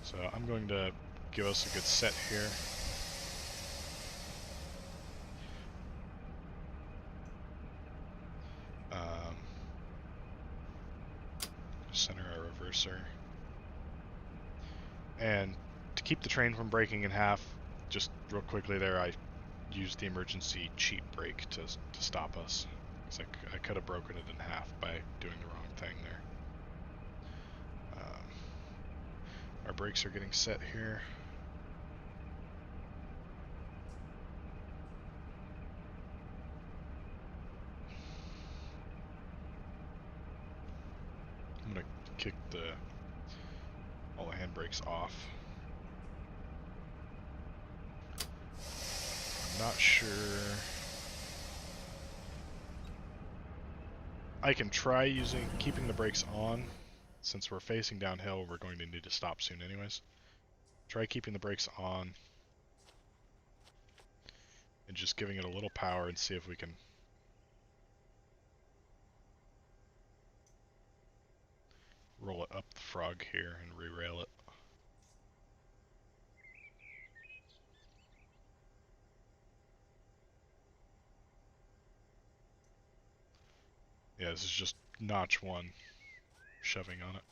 So I'm going to give us a good set here. Center our reverser. And to keep the train from breaking in half, just real quickly there, I used the emergency cheap brake to stop us. Because I could have broken it in half by doing the wrong thing there. Our brakes are getting set here. I'm going to kick all the handbrakes off. I'm not sure. I can try keeping the brakes on. Since we're facing downhill, we're going to need to stop soon anyways. Try keeping the brakes on and just giving it a little power and see if we can roll it up the frog here and re-rail it. Yeah, this is just notch 1 shoving on it.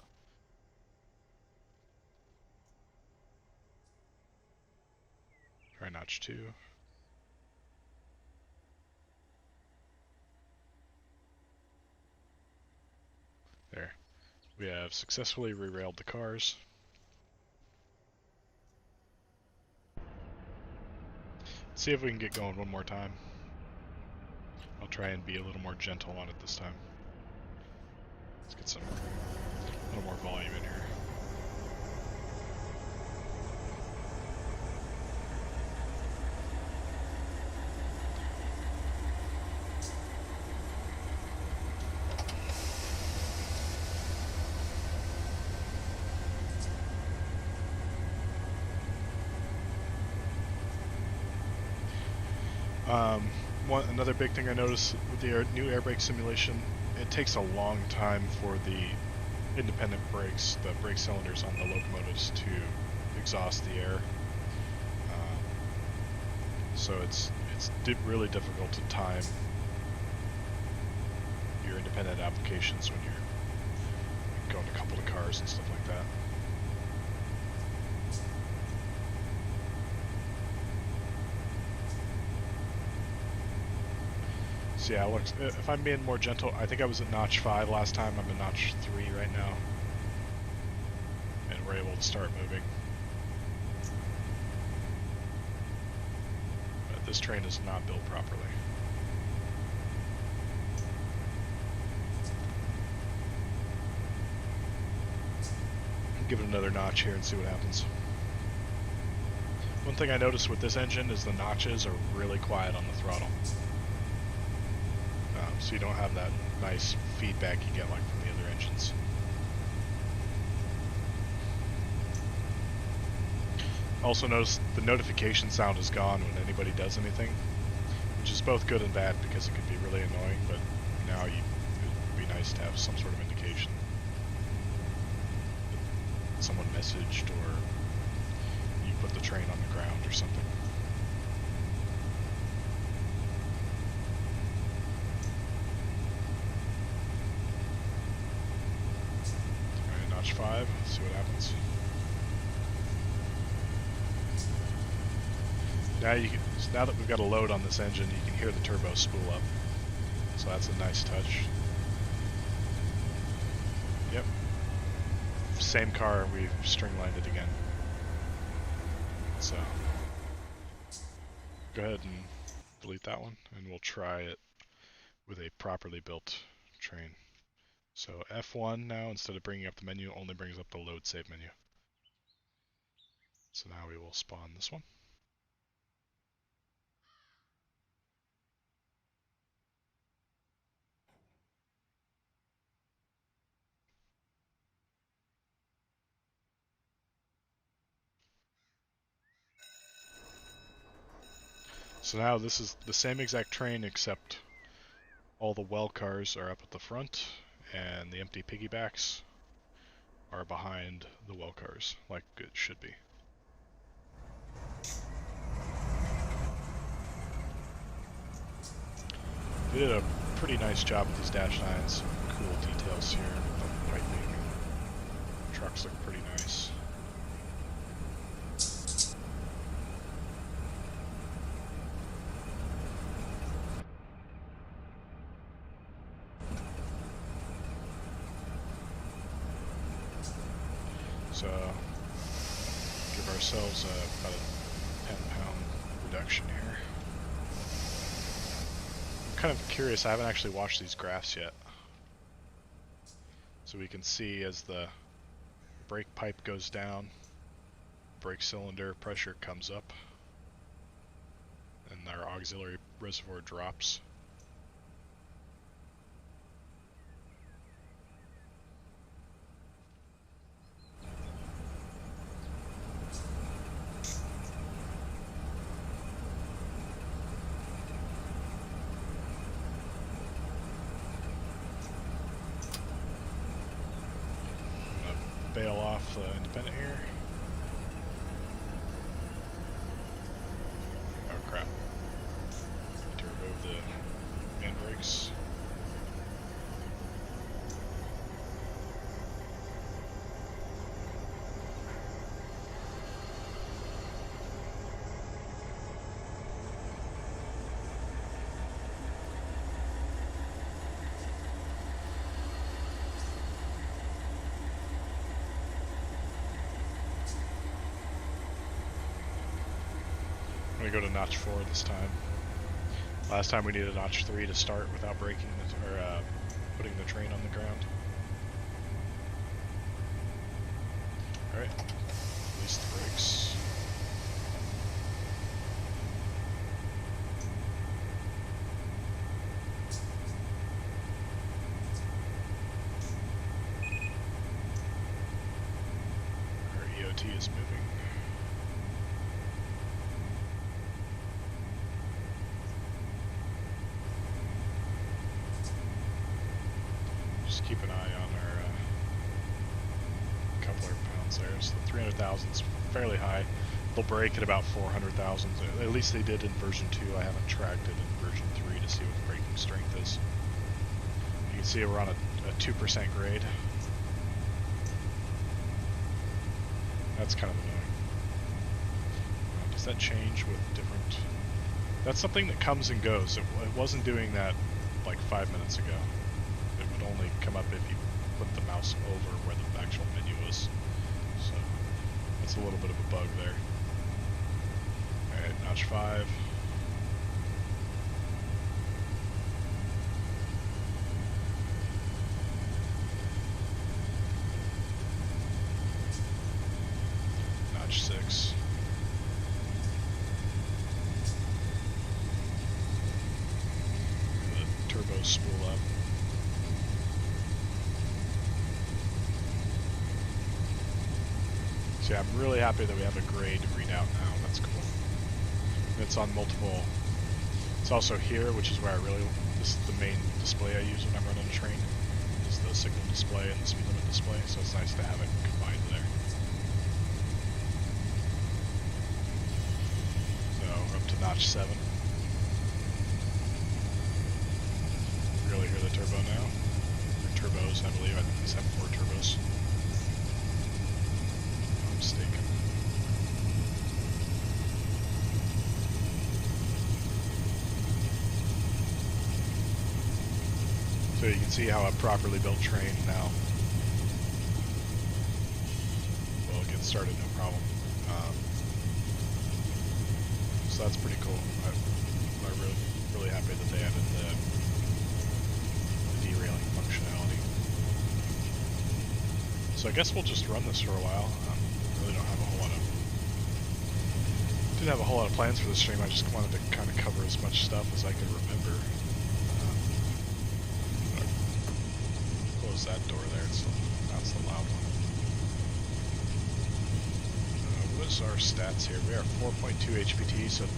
Try notch 2. There. We have successfully re-railed the cars. Let's see if we can get going one more time. I'll try and be a little more gentle on it this time. Let's get a little more volume in here. Another big thing I noticed with the new air brake simulation, it takes a long time for the independent brakes, the brake cylinders on the locomotives, to exhaust the air. So it's really difficult to time your independent applications when you're going to couple the cars and stuff like that. So yeah, looks, if I'm being more gentle, I think I was at notch 5 last time. I'm at notch 3 right now. And we're able to start moving. But this train is not built properly. Give it another notch here and see what happens. One thing I noticed with this engine is the notches are really quiet on the throttle. So you don't have that nice feedback you get like from the other engines. Also notice the notification sound is gone when anybody does anything, which is both good and bad because it can be really annoying, but now it'd be nice to have some sort of indication that someone messaged or you put the train on the ground or something. Notch 5, let's see what happens. Now that we've got a load on this engine, you can hear the turbo spool up. So that's a nice touch. Yep. Same car, we've string lined it again. So go ahead and delete that one, and we'll try it with a properly built train. So F1 now, instead of bringing up the menu, only brings up the load save menu. So now we will spawn this one. So now this is the same exact train, except all the well cars are up at the front and the empty piggybacks are behind the well cars, like it should be. They did a pretty nice job with these dash 9s. Some cool details here with the piping. Trucks look pretty nice. So, give ourselves about a 10-pound reduction here. I'm kind of curious, I haven't actually watched these graphs yet. So we can see as the brake pipe goes down, brake cylinder pressure comes up, and our auxiliary reservoir drops. tail off the independent here. Oh crap. Need to remove the handbrakes. I'm gonna go to notch 4 this time. Last time we needed notch 3 to start without breaking the, or putting the train on the ground. Alright, release the brakes. Our EOT is moving. Keep an eye on our coupler pounds there. So the 300,000 is fairly high. They'll break at about 400,000. At least they did in version 2. I haven't tracked it in version 3 to see what the braking strength is. You can see we're on a 2% grade. That's kind of annoying. Does that change with different... That's something that comes and goes. It wasn't doing that like 5 minutes ago. Only come up if you put the mouse over where the actual menu was. So that's a little bit of a bug there. Alright, notch 5. Notch 6. The turbos spool up. So yeah, I'm really happy that we have a grade readout now. That's cool. It's on multiple. It's also here, which is where this is the main display I use when I'm running a train. Is the signal display and the speed limit display. So it's nice to have it combined there. So we're up to notch 7. Really hear the turbo now. Or turbos, I believe. I think these have 4 turbos. Mistaken. So you can see how a properly built train now will get started no problem. So that's pretty cool. I'm really happy that they added the derailing functionality. So I guess we'll just run this for a while. Really don't have a whole lot of... Didn't have a whole lot of plans for this stream. I just wanted to kind of cover as much stuff as I could remember. Close that door there. That's the loud one. What is our stats here? We are 4.2 HPT, so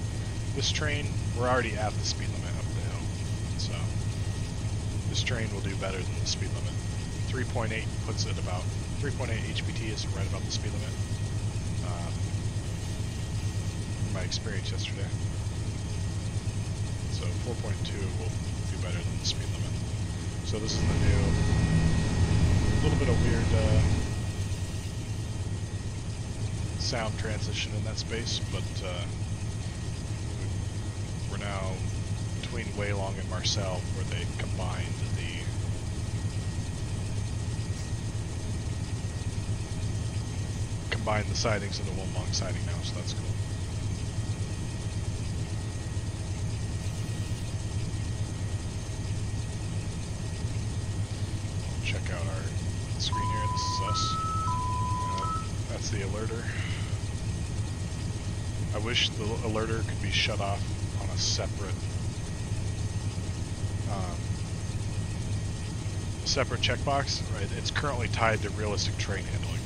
this train, we're already at the speed limit up the hill. So this train will do better than the speed limit. 3.8 puts it about... 3.8 HPT is right about the speed limit. From my experience yesterday. So 4.2 will do better than the speed limit. So this is the new, a little bit of weird sound transition in that space, but we're now between Waylong and Marcel, where they combined the sidings into one long siding now, so that's cool. I'll check out our screen here. This is us. That's the alerter. I wish the alerter could be shut off on a separate checkbox. Right? It's currently tied to realistic train handling.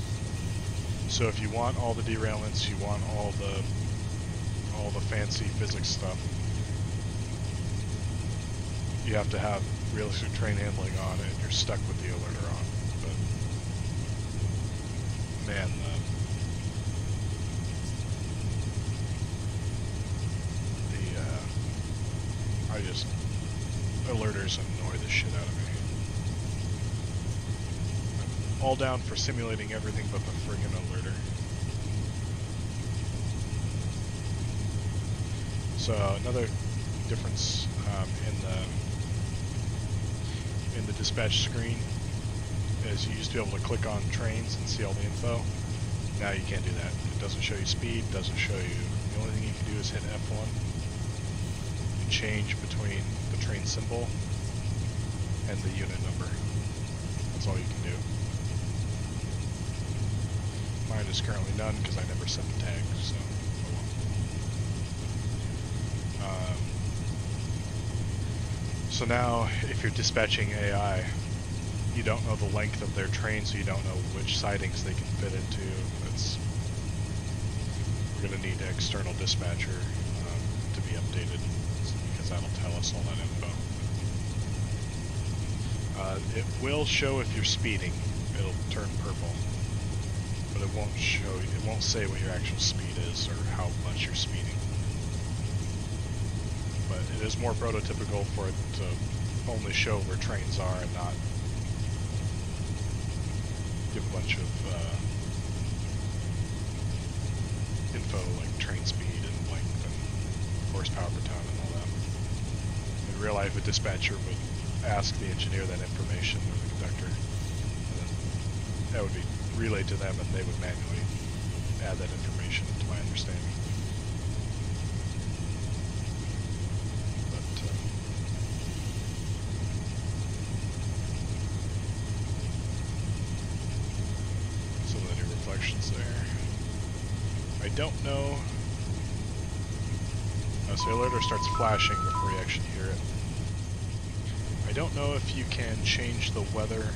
So if you want all the derailments, you want all the fancy physics stuff, you have to have realistic train handling on, and you're stuck with the alerter on. Man, alerters annoy the shit out of me. I'm all down for simulating everything but the friggin' alerter. So another difference in the dispatch screen is you used to be able to click on trains and see all the info. Now you can't do that. It doesn't show you speed, doesn't show you. The only thing you can do is hit F1 and change between the train symbol and the unit number. That's all you can do. Mine is currently none because I never set the tag, so oh well. So now, if you're dispatching AI, you don't know the length of their train, so you don't know which sidings they can fit into. We're going to need an external dispatcher to be updated, because that'll tell us all that info. It will show if you're speeding. It'll turn purple, but it won't show. It won't say what your actual speed is or how much you're speeding. But it is more prototypical for it to only show where trains are and not give a bunch of info like train speed and length and horsepower per ton and all that. In real life, a dispatcher would ask the engineer that information, or the conductor, and then that would be relayed to them and they would manually add that information, to my understanding. There. I don't know. So the alerter starts flashing before you actually hear it. I don't know if you can change the weather.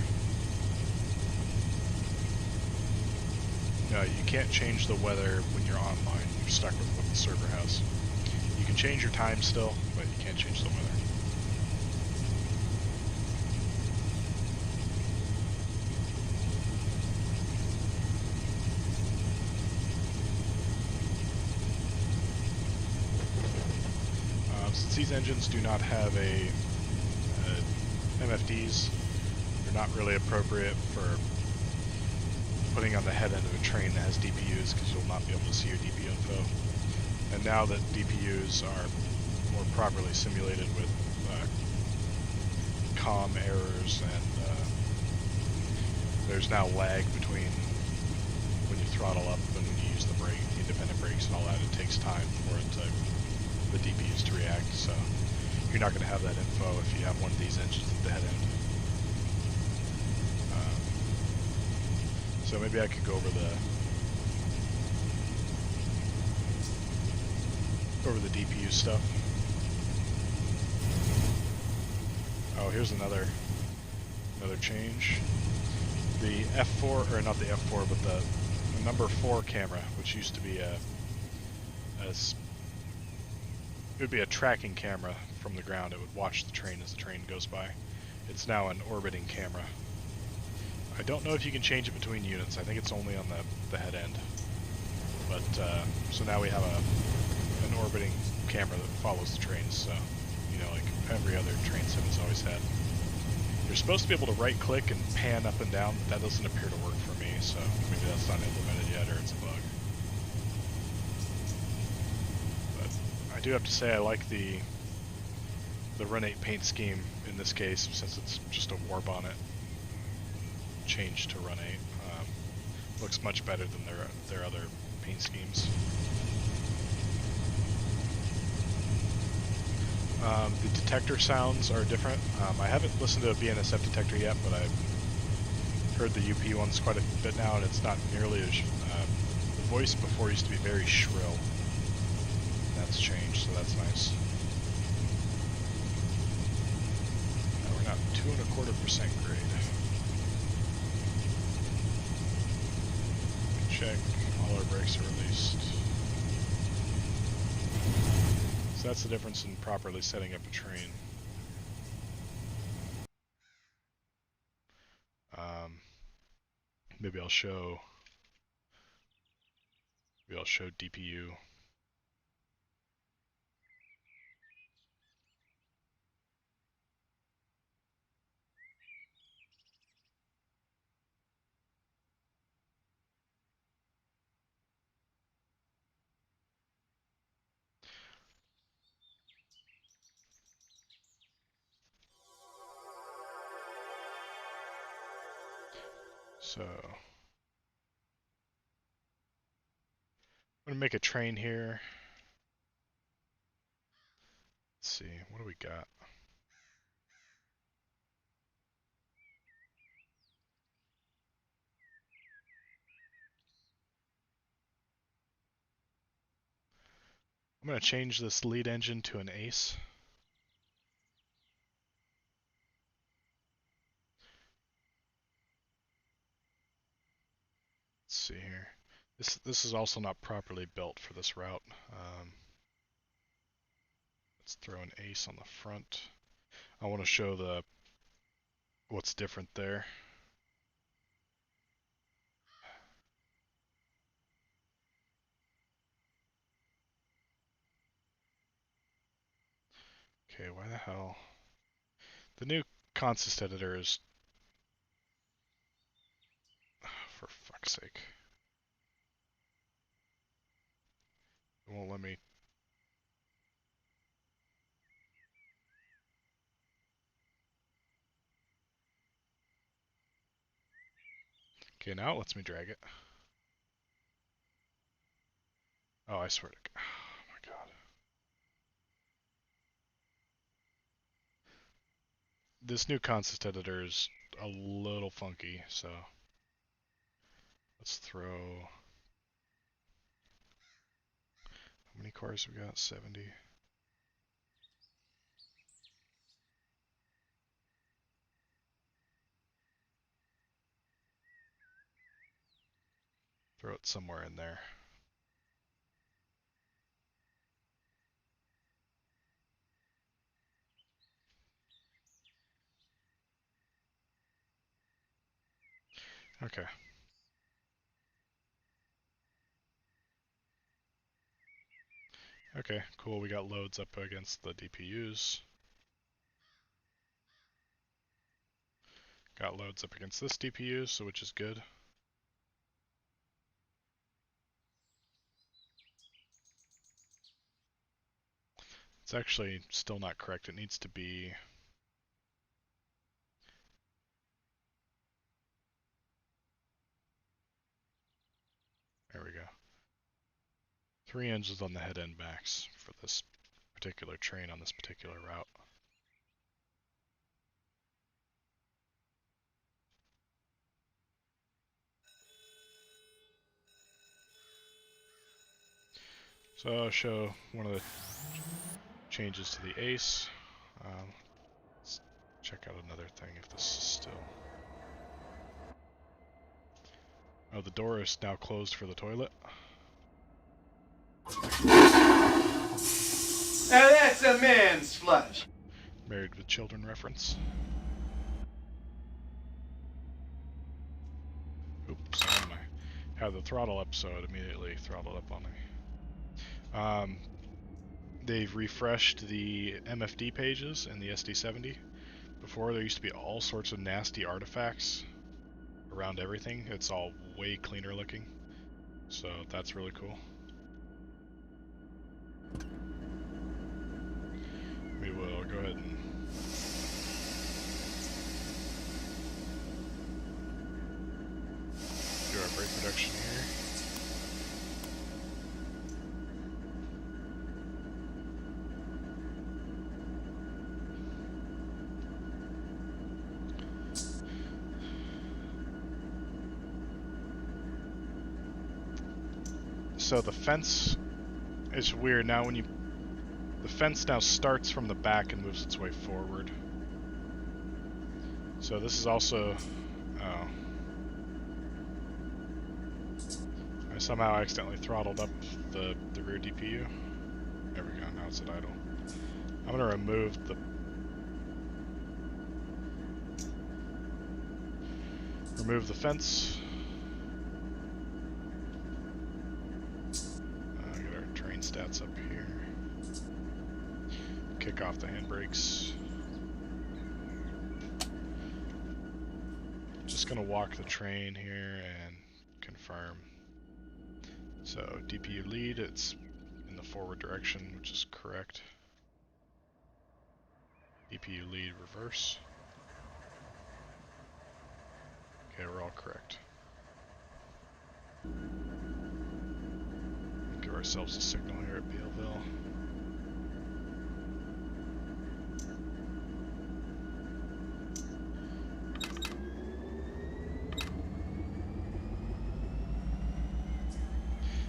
No, you can't change the weather when you're online. You're stuck with what the server has. You can change your time still, but you can't change the weather. These engines do not have MFDs. They're not really appropriate for putting on the head end of a train that has DPUs, because you'll not be able to see your DPU info. And now that DPUs are more properly simulated with COM errors, and there's now lag between when you throttle up and when you use the brake, the independent brakes and all that. It takes time for it to the DPUs to react, so you're not going to have that info if you have one of these engines at the head end. So maybe I could go over the DPU stuff. Oh, here's another change. The F4, or not the F4, but the number 4 camera, which used to be it would be a tracking camera from the ground. It would watch the train as the train goes by. It's now an orbiting camera. I don't know if you can change it between units. I think it's only on the head end. But, so now we have an orbiting camera that follows the trains, so, you know, like every other train sim has always had. You're supposed to be able to right-click and pan up and down, but that doesn't appear to work for me, so maybe that's not implemented yet, or it's a bug. I do have to say I like the Run 8 paint scheme in this case, since it's just a war bonnet change to Run 8. Looks much better than their other paint schemes. The detector sounds are different. I haven't listened to a BNSF detector yet, but I've heard the UP ones quite a bit now, and it's not nearly as... the voice before used to be very shrill. That's changed, so that's nice. Now we're not 2.25% grade. Check, all our brakes are released. So that's the difference in properly setting up a train. Maybe I'll show Maybe I'll show DPU. So I'm gonna make a train here. Let's see, what do we got? I'm gonna change this lead engine to an Ace. Let's see here. This is also not properly built for this route. Let's throw an Ace on the front. I want to show what's different there. Okay, why the hell? The new consist editor is... For fuck's sake. It won't let me... Okay, now it lets me drag it. Oh, I swear to God. Oh my God. This new consist editor is a little funky, so... Let's throw... How many cores we got? 70. Throw it somewhere in there. Okay. Okay, cool. We got loads up against the DPUs. Got loads up against this DPU, so which is good. It's actually still not correct. It needs to be... There we go. 3 inches on the head end max for this particular train on this particular route. So I'll show one of the changes to the Ace. Let's check out another thing if this is still... Oh, the door is now closed for the toilet. Now that's a man's flush. Married with Children reference. Oops, when I had the throttle up, so it immediately throttled up on me. They've refreshed the MFD pages in the SD70. Before, there used to be all sorts of nasty artifacts around everything. It's all way cleaner looking, so that's really cool. We will go ahead and do our brake reduction here. So the fence is weird now. The fence now starts from the back and moves its way forward. So this is also... Oh. I somehow accidentally throttled up the rear DPU. There we go, now it's at idle. I'm going to remove the fence. stats up here. Kick off the handbrakes. Just gonna walk the train here and confirm. So DPU lead, it's in the forward direction, which is correct. DPU lead reverse. Okay, we're all correct. Give ourselves a signal here at Bealville.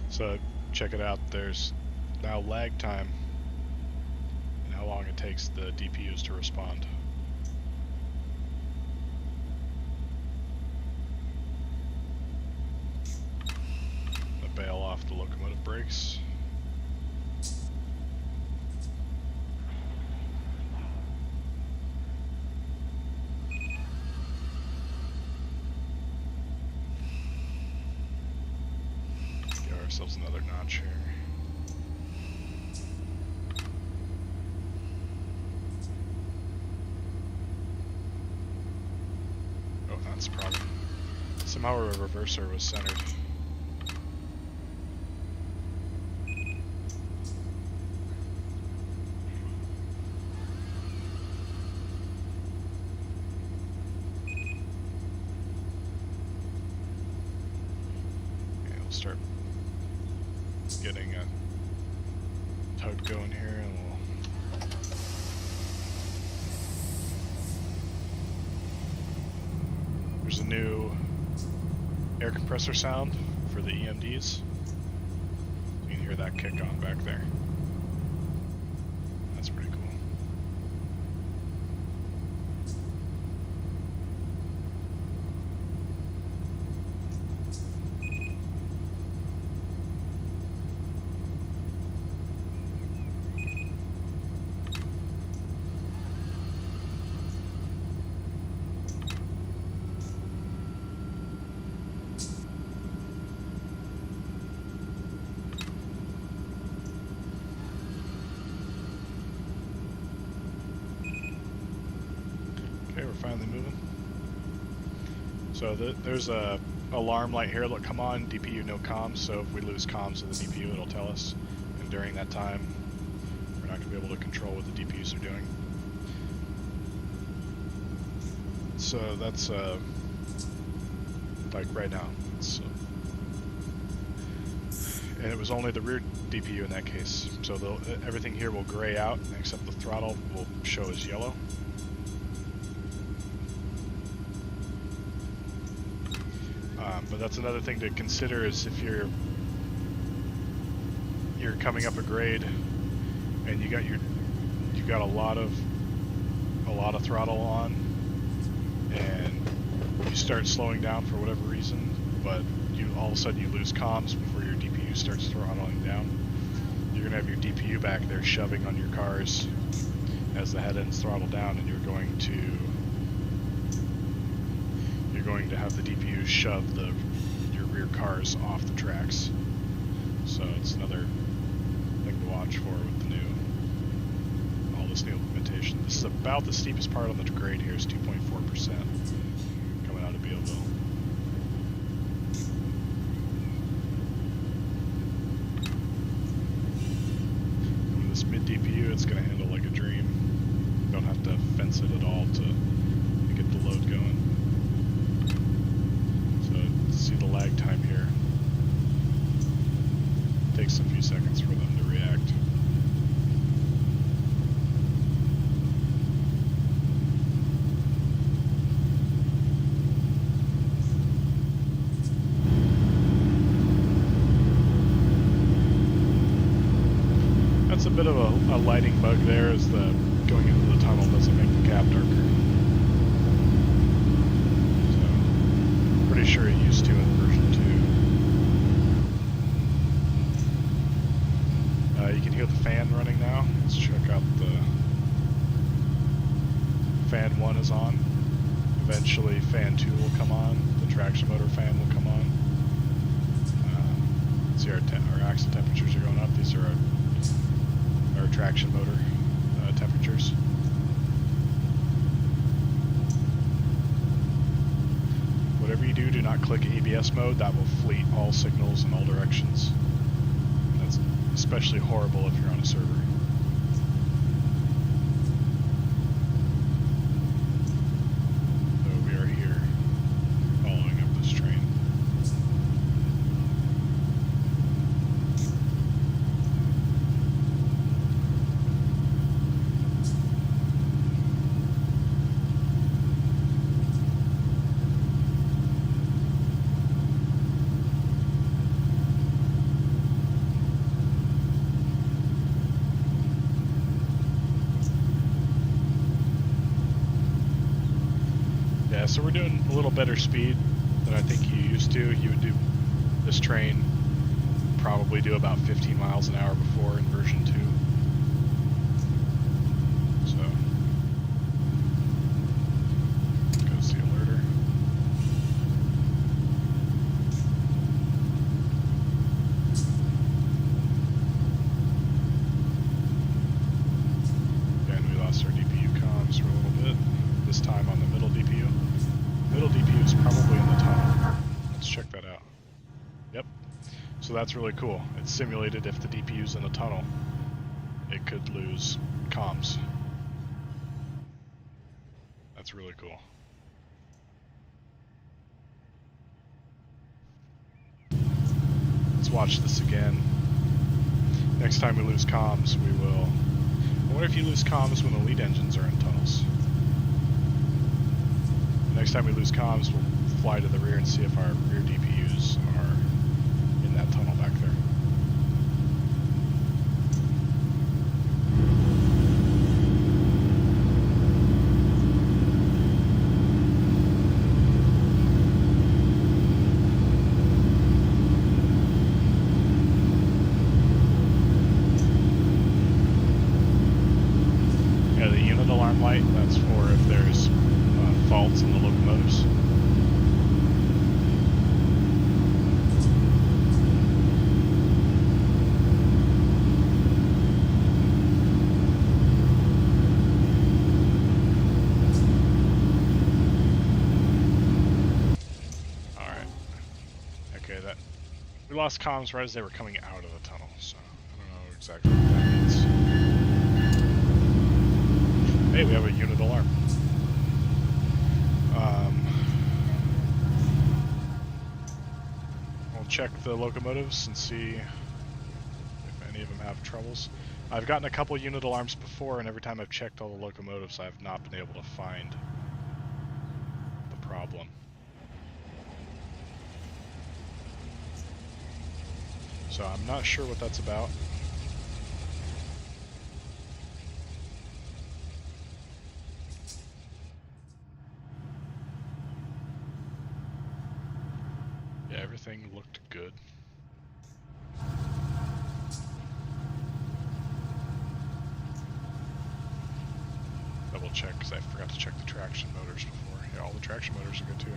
So check it out, there's now lag time and how long it takes the DPUs to respond. I'm gonna bail off the locomotive brakes. Give ourselves another notch here. Oh, that's the problem. Somehow our reverser was centered. Okay, we'll start getting a tug going here and we'll there's a new air compressor sound for the EMDs. You can hear that kick on back there. That's pretty cool. Okay, we're finally moving. So there's a alarm light here that'll come on, DPU no comms, so if we lose comms with the DPU it'll tell us. And during that time, we're not going to be able to control what the DPUs are doing. So that's like right now. And it was only the rear DPU in that case. So everything here will gray out except the throttle will show as yellow. But that's another thing to consider is if you're coming up a grade and you got a lot of throttle on and you start slowing down for whatever reason, but all of a sudden you lose comms before your DPU starts throttling down. You're gonna have your DPU back there shoving on your cars as the head ends throttle down, and you're going to have the DPU shove your rear cars off the tracks. So it's another thing to watch for with all this new implementation. This is about the steepest part on the grade here is 2.4% coming out of Bealville. And with this mid DPU, it's going to handle like a dream. You don't have to fence it at all to get the load going. See the lag time here. It takes a few seconds for them to react. That's a bit of a lighting bug there, as the going into the tunnel doesn't make the cab darker. Pretty sure it used to in version 2. You can hear the fan running now. Let's check out the fan 1 is on. Eventually fan 2 will come on. The traction motor fan will come on. Let's see see our axle temperatures are going up. These are our traction motor temperatures. Whatever you do, do not click ABS mode. That will fleet all signals in all directions. That's especially horrible if you're on a server. So we are here following up this train. So we're doing a little better speed than I think you used to. You would do this train probably do about 15 miles an hour before in version 2. So goes the alerter. And we lost our DPU comms for a little bit. This time on the middle DPU. Middle DPU is probably in the tunnel. Let's check that out. Yep. So that's really cool. It's simulated if the DPU's in a tunnel, it could lose comms. That's really cool. Let's watch this again. Next time we lose comms, we will... I wonder if you lose comms when the lead engines are in tunnels. Next time we lose comms, we'll fly to the rear and see if our rear DPUs are in that tunnel back there. Yeah, the unit alarm light, that's for if there's faults in the locomotives. Alright. Okay, we lost comms right as they were coming out of the tunnel, so I don't know exactly what that means. Hey, we have a unit alarm. We'll check the locomotives and see if any of them have troubles. I've gotten a couple unit alarms before, and every time I've checked all the locomotives, I've not been able to find the problem. So I'm not sure what that's about. Yeah, everything looked good. Double check, because I forgot to check the traction motors before. Yeah, all the traction motors are good too.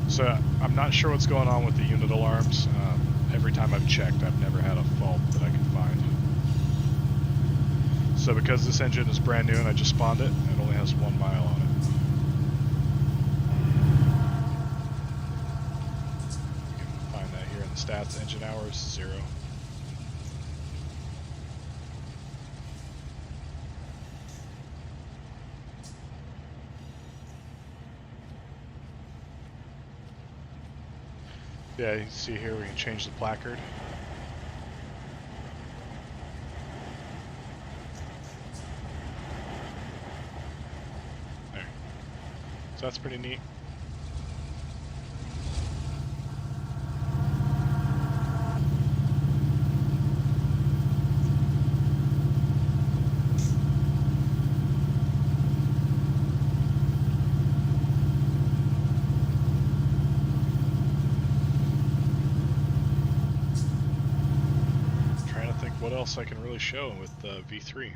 So I'm not sure what's going on with the unit alarms. Every time I've checked, I've never had a fault that I can find. So because this engine is brand new and I just spawned it, it only has 1 mile on it. You can find that here in the stats. Engine hours, 0. Yeah, you see here we can change the placard. There. So that's pretty neat. What else I can really show with the V3.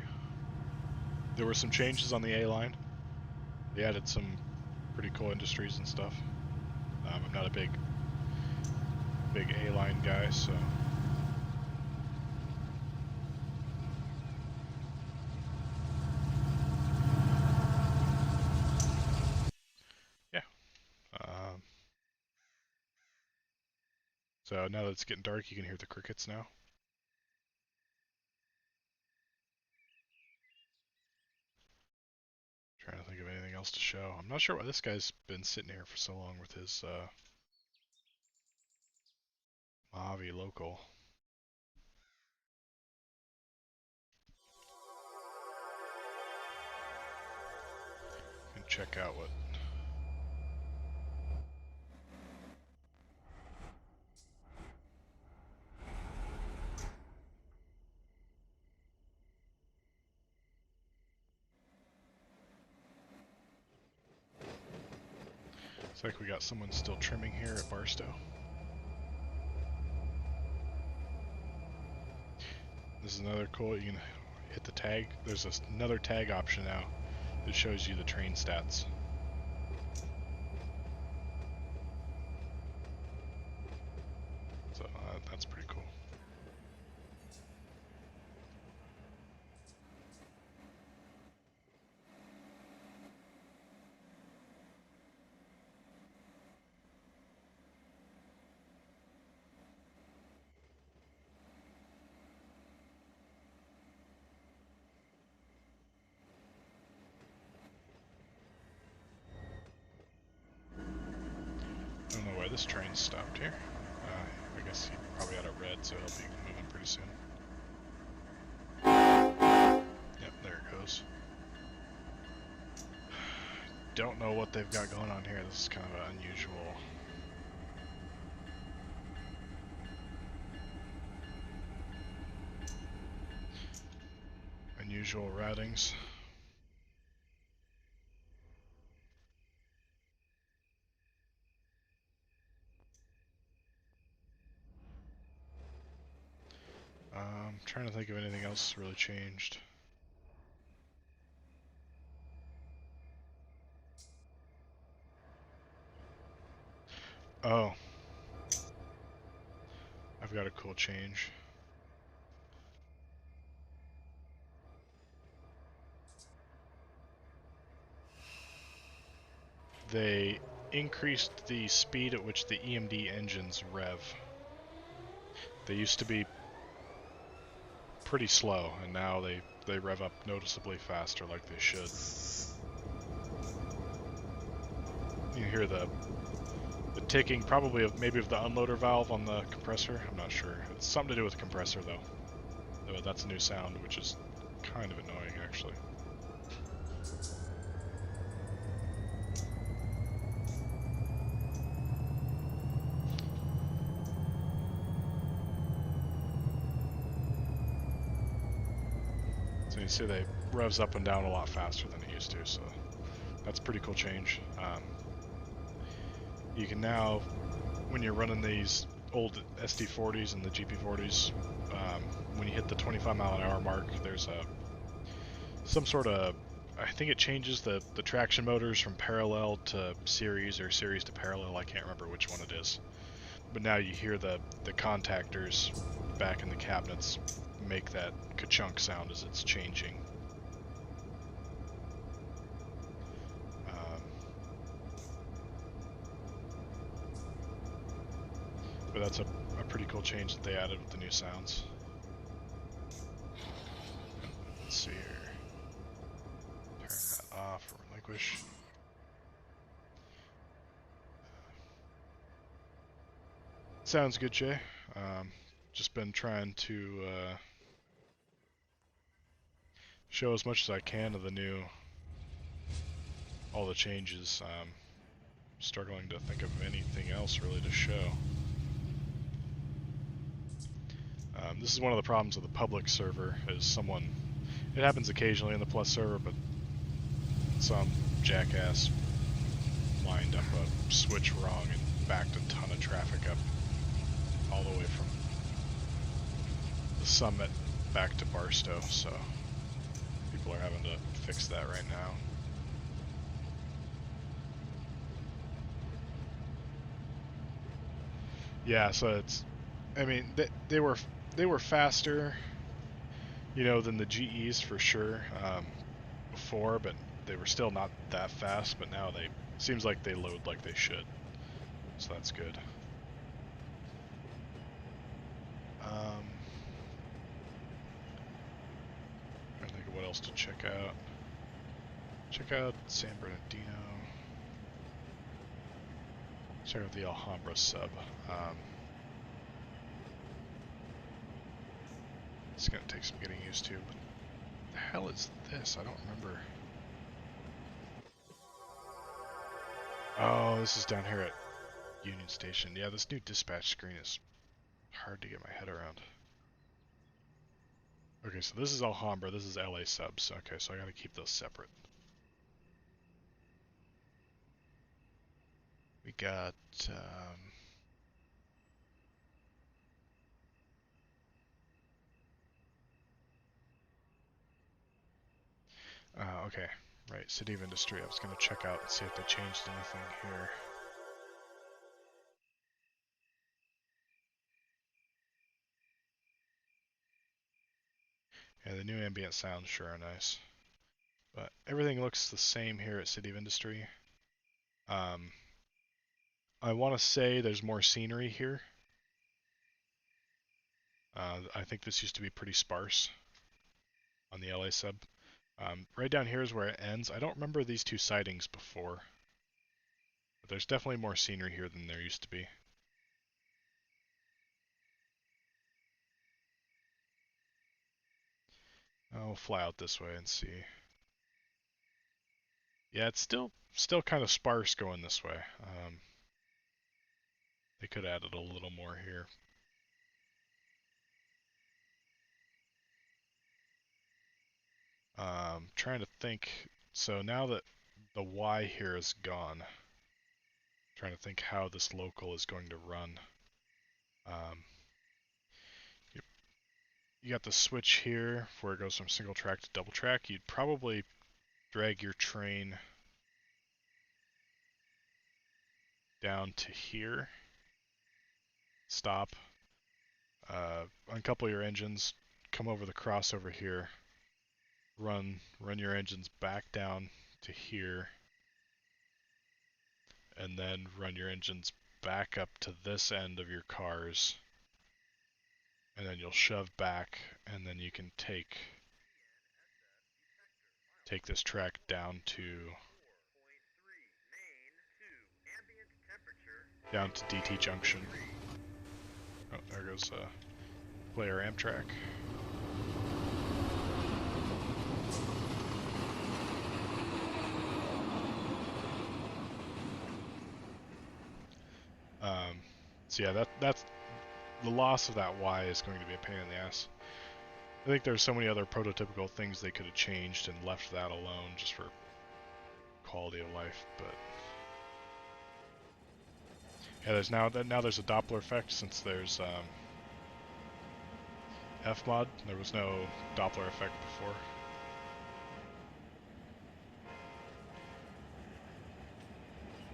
There were some changes on the A line. They added some pretty cool industries and stuff. I'm not a big big A-line guy, so... Yeah. So now that it's getting dark, you can hear the crickets now. Trying to think of anything else to show. I'm not sure why this guy's been sitting here for so long with his Mojave local. You can check out what... Looks like we got someone still trimming here at Barstow. This is another cool, you can hit the tag. There's another tag option now that shows you the train stats. So that's pretty cool. I don't know why this train stopped here. I guess he probably had a red, so he'll be moving pretty soon. Yep, there it goes. Don't know what they've got going on here. This is kind of an unusual routings. Trying to think of anything else really changed. Oh. I've got a cool change. They increased the speed at which the EMD engines rev. They used to be pretty slow, and now they rev up noticeably faster like they should. You hear the ticking, probably maybe of the unloader valve on the compressor. I'm not sure. It's something to do with the compressor though. That's a new sound, which is kind of annoying actually. So you see they revs up and down a lot faster than it used to, so that's a pretty cool change. You can now, when you're running these old SD40s and the GP40s, when you hit the 25 mile an hour mark, there's some sort of, I think it changes the traction motors from parallel to series or series to parallel. I can't remember which one it is. But now you hear the contactors back in the cabinets make that ka-chunk sound as it's changing. But that's a pretty cool change that they added with the new sounds. Let's see here. Turn that off or relinquish. Sounds good, Jay. Just been trying to show as much as I can of the new, all the changes. Struggling to think of anything else really to show. This is one of the problems with the public server, is it happens occasionally in the Plus server, but some jackass lined up a switch wrong and backed a ton of traffic up all the way from the summit back to Barstow, so people are having to fix that right now. Yeah, so it's, I mean, they were faster, you know, than the GEs for sure before, but they were still not that fast. But now they seems like they load like they should, so that's good. I think of what else to check out. Check out San Bernardino. Check out the Alhambra sub. It's gonna take some getting used to. What the hell is this? I don't remember. Oh, this is down here at Union Station. Yeah, this new dispatch screen is hard to get my head around. Okay, so this is Alhambra, this is LA subs. Okay, so I gotta keep those separate. We got, okay, right, City of Industry. I was gonna check out and see if they changed anything here. Yeah, the new ambient sounds sure are nice. But everything looks the same here at City of Industry. I want to say there's more scenery here. I think this used to be pretty sparse on the LA sub. Right down here is where it ends. I don't remember these two sightings before. But there's definitely more scenery here than there used to be. I'll fly out this way and see. Yeah, it's still kind of sparse going this way. They could have added a little more here. Trying to think. So now that the Y here is gone, trying to think how this local is going to run. You, you got the switch here where it goes from single track to double track. You'd probably drag your train down to here, stop, uncouple your engines, come over the crossover here, run your engines back down to here, and then run your engines back up to this end of your cars, and then you'll shove back, and then you can take this track down to DT Junction. Oh, there goes player Amtrak. So yeah, that's the loss of that Y is going to be a pain in the ass. I think there's so many other prototypical things they could have changed and left that alone just for quality of life, but yeah, there's now there's a Doppler effect since there's Fmod. There was no Doppler effect before.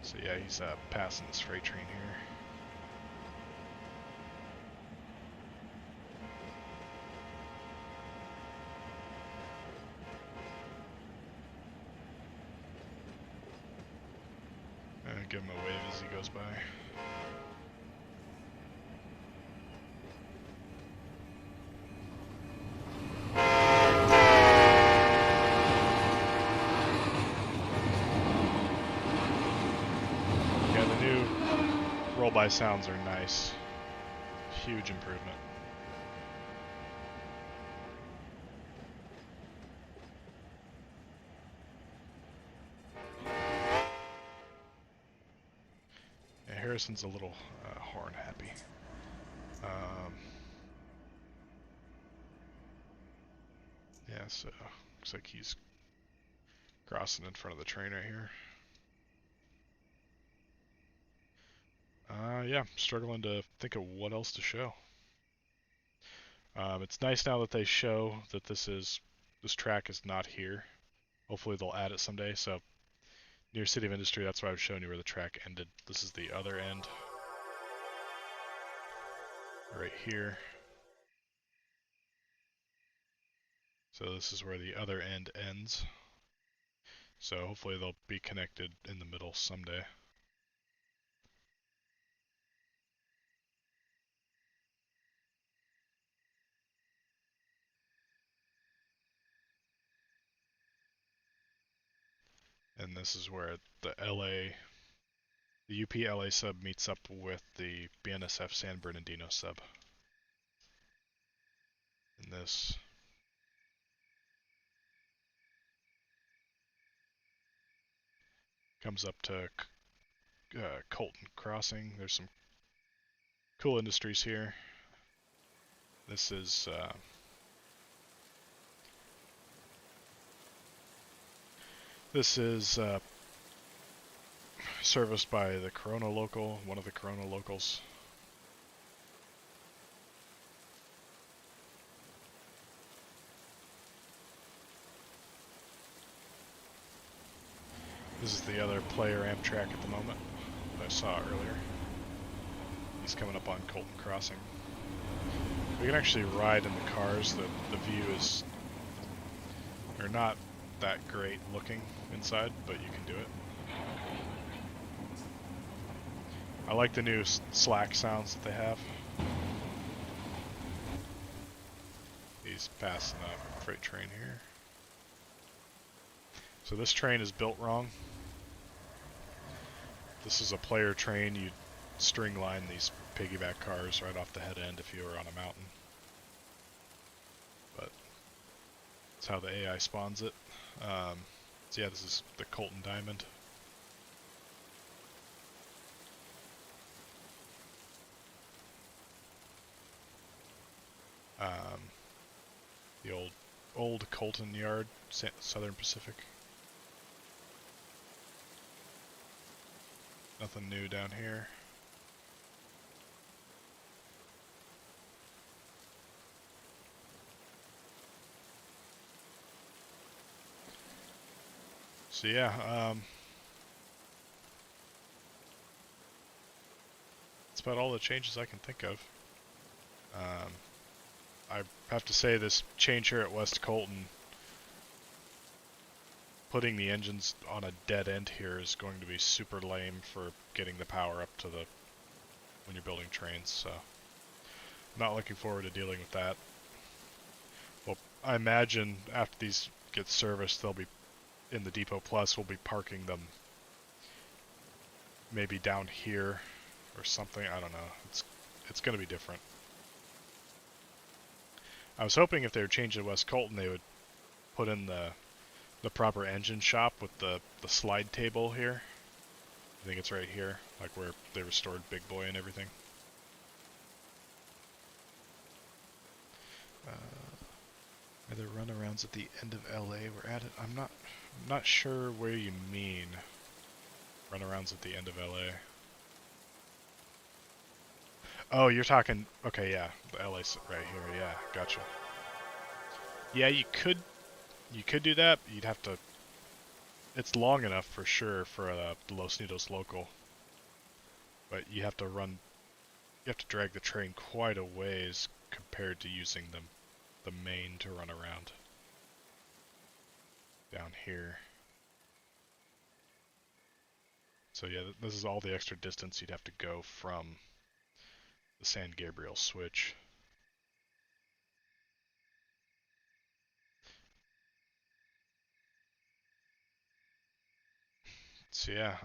So yeah, he's passing this freight train here. Give him a wave as he goes by. Yeah, the new roll-by sounds are nice. Huge improvement. Yeah, Harrison's a little horn happy. Yeah, so looks like he's crossing in front of the train right here. Yeah, struggling to think of what else to show. It's nice now that they show that this track is not here. Hopefully they'll add it someday. So near City of Industry, that's why I was showing you where the track ended. This is the other end. right here. So this is where the other end ends. So hopefully they'll be connected in the middle someday. And this is where the UP-LA sub meets up with the BNSF San Bernardino sub. And this comes up to Colton Crossing. There's some cool industries here. This is serviced by the Corona local, one of the Corona locals. This is the other player Amtrak at the moment that I saw earlier. He's coming up on Colton Crossing. We can actually ride in the cars. The view is, they're not that great looking inside, but you can do it. I like the new slack sounds that they have. He's passing a freight train here. So this train is built wrong. This is a player train. You'd string line these piggyback cars right off the head end if you were on a mountain. But that's how the AI spawns it. So yeah, this is the Colton Diamond. The old Colton Yard, Southern Pacific. Nothing new down here. So yeah, that's about all the changes I can think of. I have to say this change here at West Colton, putting the engines on a dead end here is going to be super lame for getting the power up to the, when you're building trains, so I'm not looking forward to dealing with that. Well, I imagine after these get serviced, they'll be in the Depot Plus, we'll be parking them maybe down here or something. I don't know. It's going to be different. I was hoping if they were changing to West Colton, they would put in the proper engine shop with the slide table here. I think it's right here, like where they restored Big Boy and everything. Are there runarounds at the end of LA? We're at it. I'm not sure where you mean. Runarounds at the end of LA. Oh, you're talking. Okay, yeah, the LA right here. Yeah, gotcha. Yeah, you could do that. You'd have to. It's long enough for sure for a Los Nidos local, but you have to run. You have to drag the train quite a ways compared to using the main to run around. Down here. So yeah, this is all the extra distance you'd have to go from the San Gabriel switch. So yeah,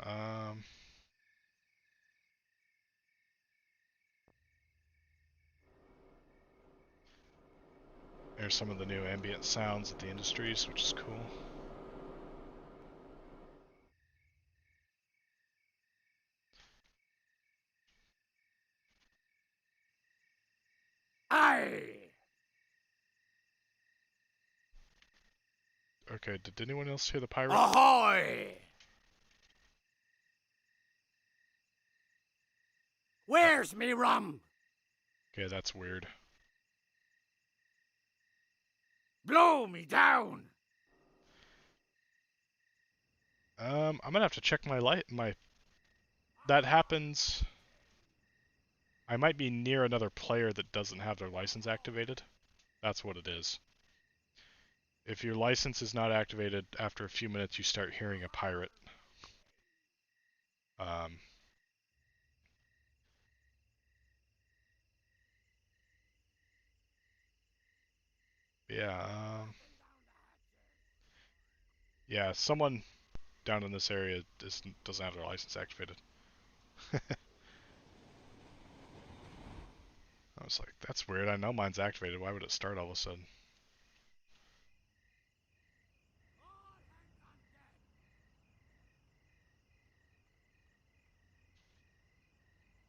there's some of the new ambient sounds at the industries, which is cool. Aye! Okay, did anyone else hear the pirate? Ahoy! Where's me rum? Okay, that's weird. Blow me down! I'm gonna have to check my light. That happens. I might be near another player that doesn't have their license activated. That's what it is. If your license is not activated, after a few minutes you start hearing a pirate. Um, yeah, yeah, someone down in this area doesn't have their license activated. I was like, that's weird. I know mine's activated. Why would it start all of a sudden?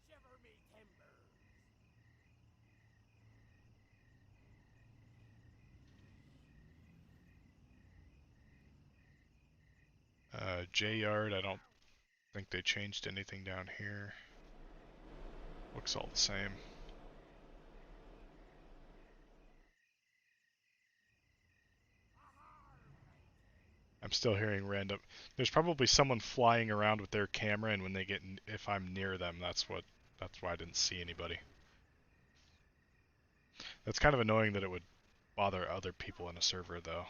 Shiver me timbers. J Yard, I don't think they changed anything down here. Looks all the same. I'm still hearing random. There's probably someone flying around with their camera, and when they get, if I'm near them, that's why I didn't see anybody. That's kind of annoying that it would bother other people in a server, though.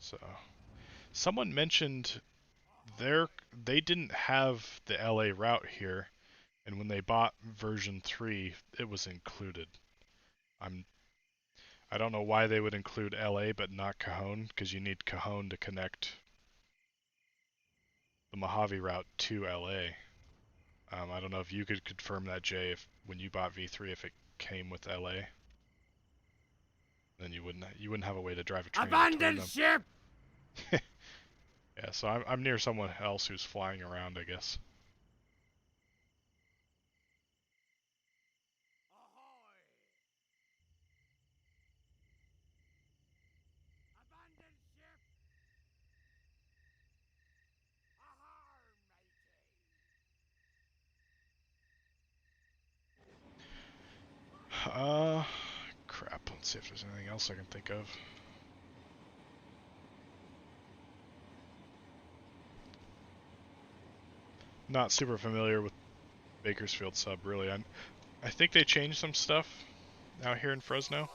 So, someone mentioned they didn't have the LA route here, and when they bought version 3, it was included. I'm I don't know why they would include LA but not Cajon, because you need Cajon to connect the Mojave route to LA. I don't know if you could confirm that, Jay, if when you bought V3, if it came with LA, then you wouldn't have a way to drive a train between Abandon them. ship! Yeah, so I'm near someone else who's flying around, I guess. Ahoy! Abandon ship! Ahar, matey! Crap. Let's see if there's anything else I can think of. Not super familiar with Bakersfield sub, really. I think they changed some stuff out here in Fresno.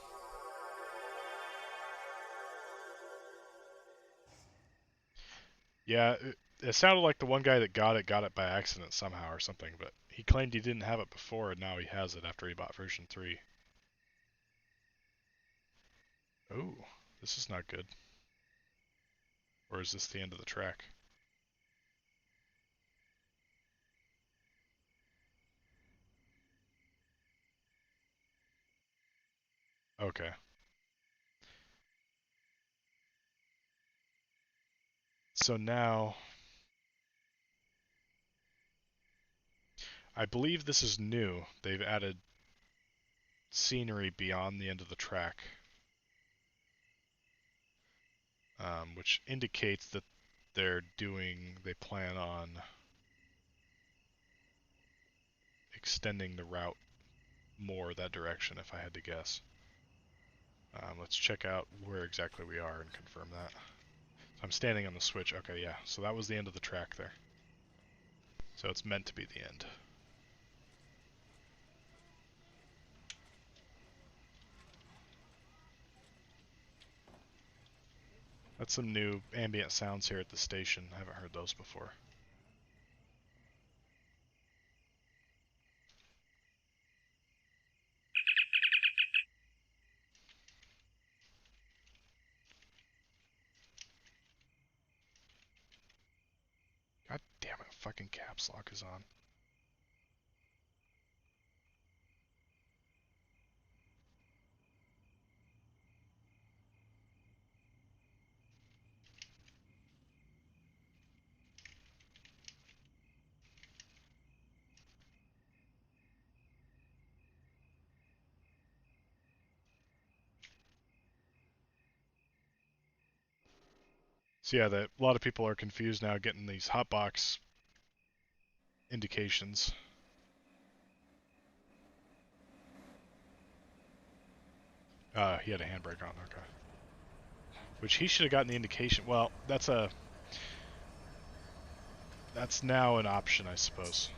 Yeah, it sounded like the one guy that got it by accident somehow or something, but he claimed he didn't have it before, and now he has it after he bought version 3. Oh, this is not good. Or is this the end of the track? Okay. So now, I believe this is new. They've added scenery beyond the end of the track, which indicates that they plan on extending the route more that direction, if I had to guess. Let's check out where exactly we are and confirm that. So I'm standing on the switch. Okay, yeah. So that was the end of the track there. So it's meant to be the end. That's some new ambient sounds here at the station. I haven't heard those before. God damn it, fucking caps lock is on. So yeah, a lot of people are confused now getting these hotbox indications. He had a handbrake on, okay. Which he should have gotten the indication. Well, that's a That's now an option, I suppose.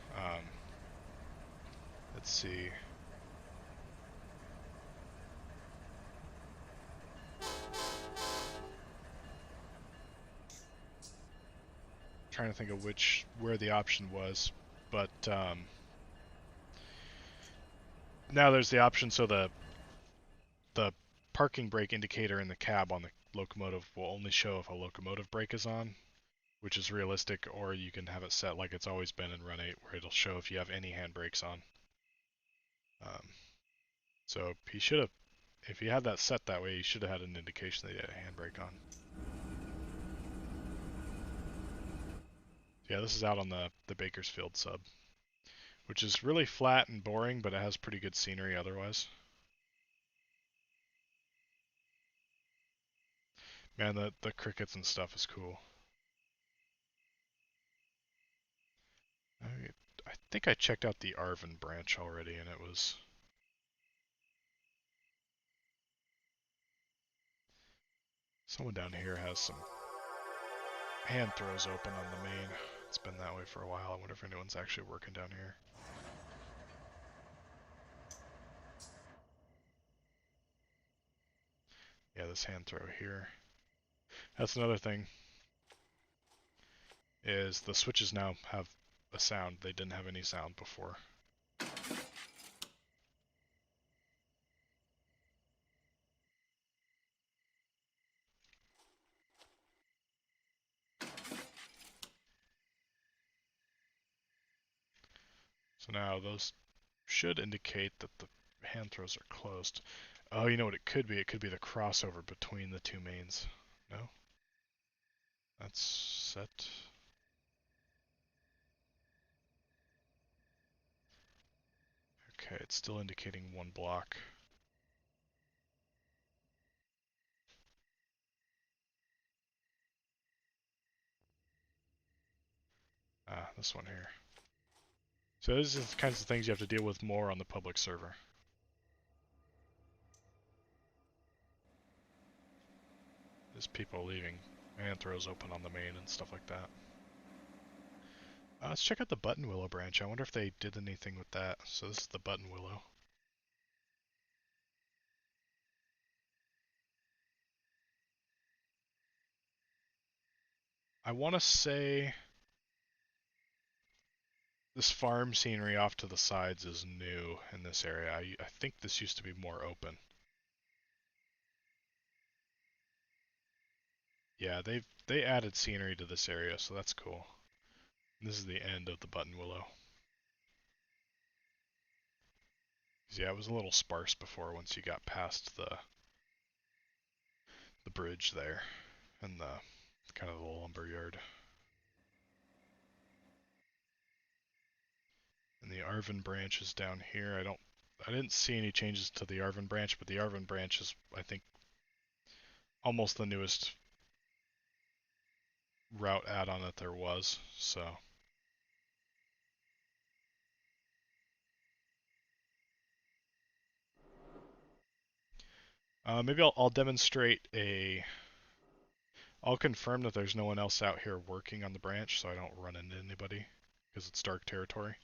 Let's see. Trying to think of where the option was, but now there's the option so the parking brake indicator in the cab on the locomotive will only show if a locomotive brake is on, which is realistic, or you can have it set like it's always been in Run 8, where it'll show if you have any handbrakes on. So he should have, if you had that set that way, you should have had an indication that you had a handbrake on. Yeah, this is out on the Bakersfield sub, which is really flat and boring, but it has pretty good scenery otherwise. Man, the crickets and stuff is cool. I think I checked out the Arvind Branch already, and it was... Someone down here has some hand throws open on the main. It's been that way for a while. I wonder if anyone's actually working down here. Yeah, this hand throw here. That's another thing, is the switches now have a sound. They didn't have any sound before. So now those should indicate that the hand throws are closed. Oh, you know what it could be? It could be the crossover between the two mains. No? That's set. Okay, it's still indicating one block. Ah, this one here. So these are the kinds of things you have to deal with more on the public server. There's people leaving hand throws open on the main and stuff like that. Let's check out the button willow branch. I wonder if they did anything with that. So this is the button willow. I want to say this farm scenery off to the sides is new in this area. I think this used to be more open. Yeah, they added scenery to this area, so that's cool. This is the end of the button willow. Yeah, it was a little sparse before once you got past the bridge there and the kind of the lumber yard. And the Arvind Branch is down here. I didn't see any changes to the Arvind Branch, but the Arvind Branch is, I think, almost the newest route add-on that there was. So maybe I'll demonstrate a. I'll confirm that there's no one else out here working on the branch, so I don't run into anybody because it's dark territory.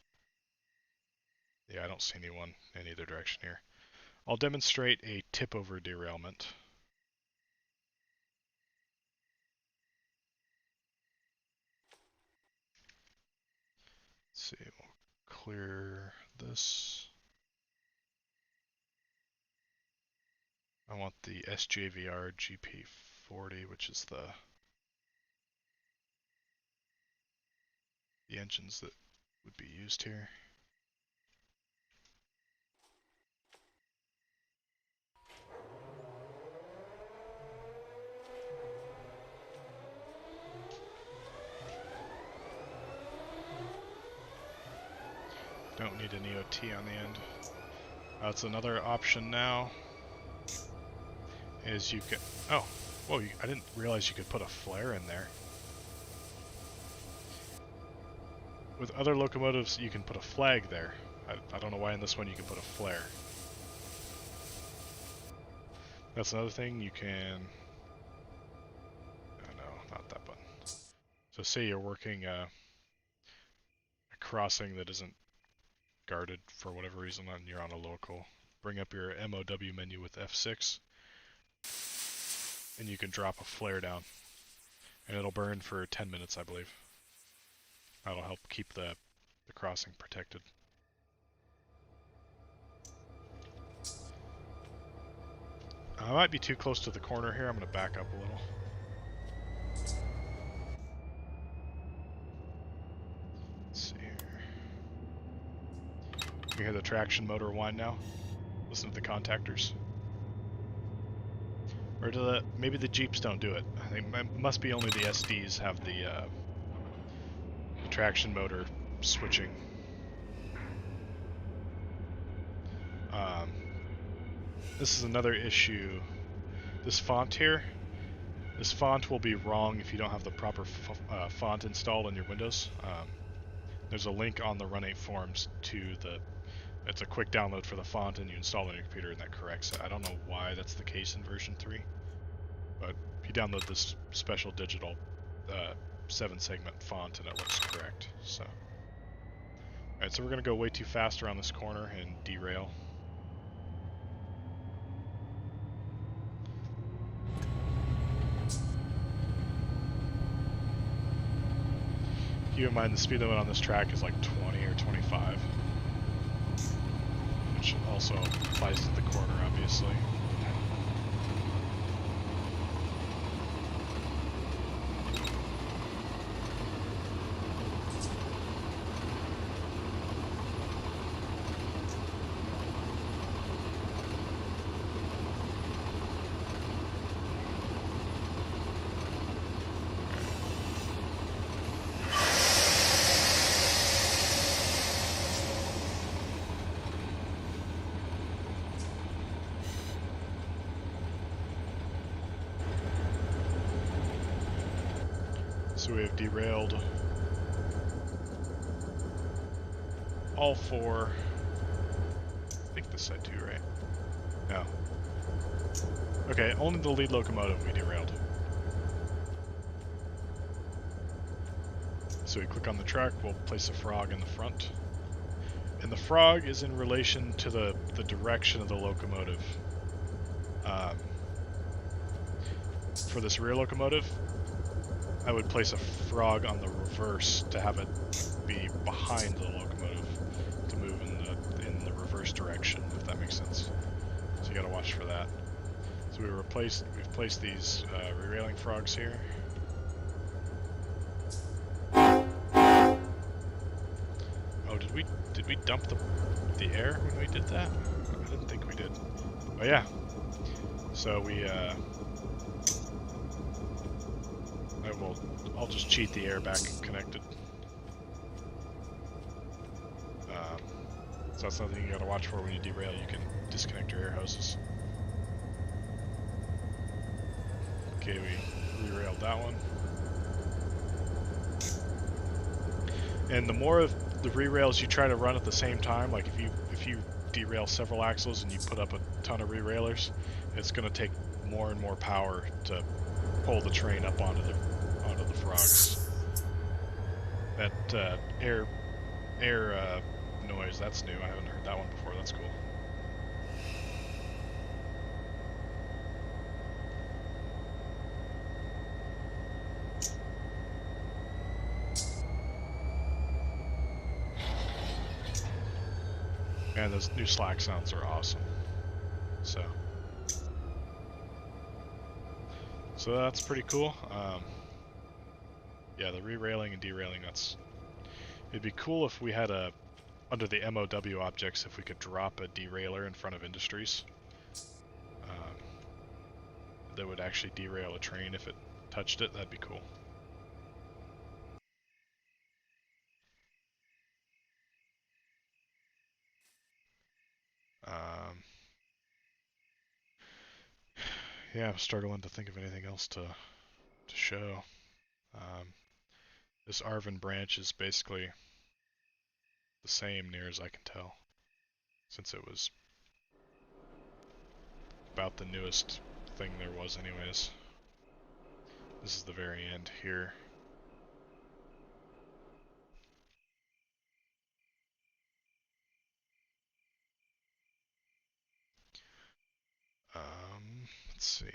Yeah, I don't see anyone in either direction here. I'll demonstrate a tip-over derailment. Let's see, we'll clear this. I want the SJVR GP40, which is the engines that would be used here. Don't need an EOT on the end. That's another option now. Is you can... Oh, whoa, I didn't realize you could put a flare in there. With other locomotives, you can put a flag there. I don't know why in this one you can put a flare. That's another thing you can... Oh no, not that button. So say you're working crossing that isn't guarded for whatever reason and you're on a local, bring up your MOW menu with F6 and you can drop a flare down and it'll burn for 10 minutes, I believe. That'll help keep the crossing protected. I might be too close to the corner here. I'm going to back up a little. Let's see here. You hear the traction motor whine now? Listen to the contactors. Or maybe the Jeeps don't do it. I think it must be only the SDs have the traction motor switching. This is another issue. This font here, this font will be wrong if you don't have the proper font installed on your Windows. There's a link on the Run 8 forums to it's a quick download for the font and you install it on your computer and that corrects it. I don't know why that's the case in version 3, but if you download this special digital 7-segment font and it looks correct. So, alright, so we're going to go way too fast around this corner and derail. Keep in mind the speed limit on this track is like 20 or 25, which also applies to the corner, obviously. So we have derailed all 4. I think this side too, right? No. Okay, only the lead locomotive we derailed. So we click on the track, we'll place a frog in the front. And the frog is in relation to the direction of the locomotive. For this rear locomotive, I would place a frog on the reverse to have it be behind the locomotive to move in the reverse direction, if that makes sense. So you gotta watch for that. So we've placed these re-railing frogs here. Oh, did we dump the air when we did that? I didn't think we did. Oh yeah. So I'll just cheat the air back connected. So that's something you gotta watch for when you derail. You can disconnect your air hoses. Okay, we re-railed that one. And the more of the re-rails you try to run at the same time, like if you derail several axles and you put up a ton of re-railers, it's gonna take more and more power to pull the train up onto the frogs. That air noise, that's new. I haven't heard that one before. That's cool. And those new slack sounds are awesome. So that's pretty cool. Yeah, the re-railing and derailing, it'd be cool if we had under the MOW objects, if we could drop a derailer in front of industries. That would actually derail a train if it touched it. That'd be cool. Yeah, I'm struggling to think of anything else to show. This Arvind Branch is basically the same, near as I can tell, since it was about the newest thing there was anyways. This is the very end here. Let's see.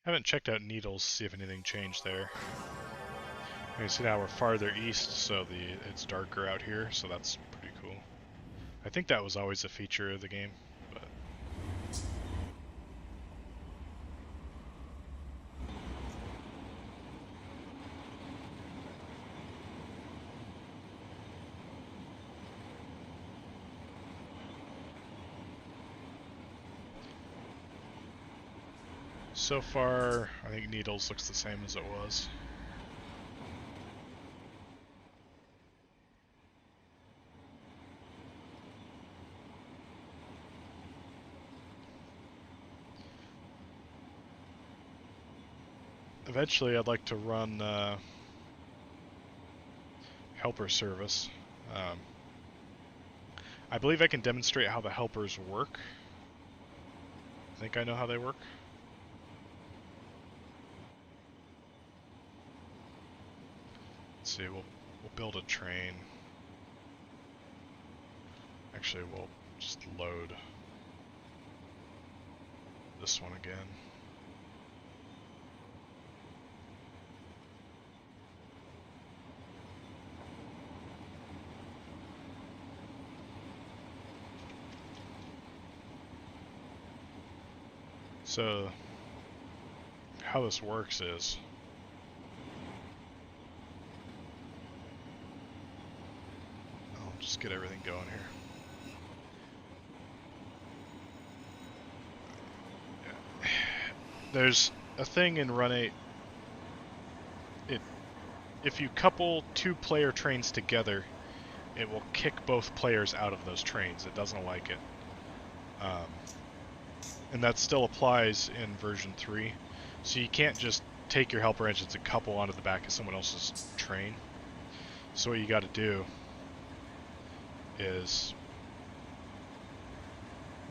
Haven't checked out needles, see if anything changed there. You can see now we're farther east, so it's darker out here, so that's pretty cool. I think that was always a feature of the game, but so far I think needles looks the same as it was. Eventually I'd like to run helper service. I believe I can demonstrate how the helpers work. I think I know how they work. Let's see, we'll build a train. Actually, we'll just load this one again. So, how this works is, I'll just get everything going here. There's a thing in Run 8, if you couple two player trains together, it will kick both players out of those trains. It doesn't like it. And that still applies in version 3. So you can't just take your helper engines and couple onto the back of someone else's train. So what you got to do is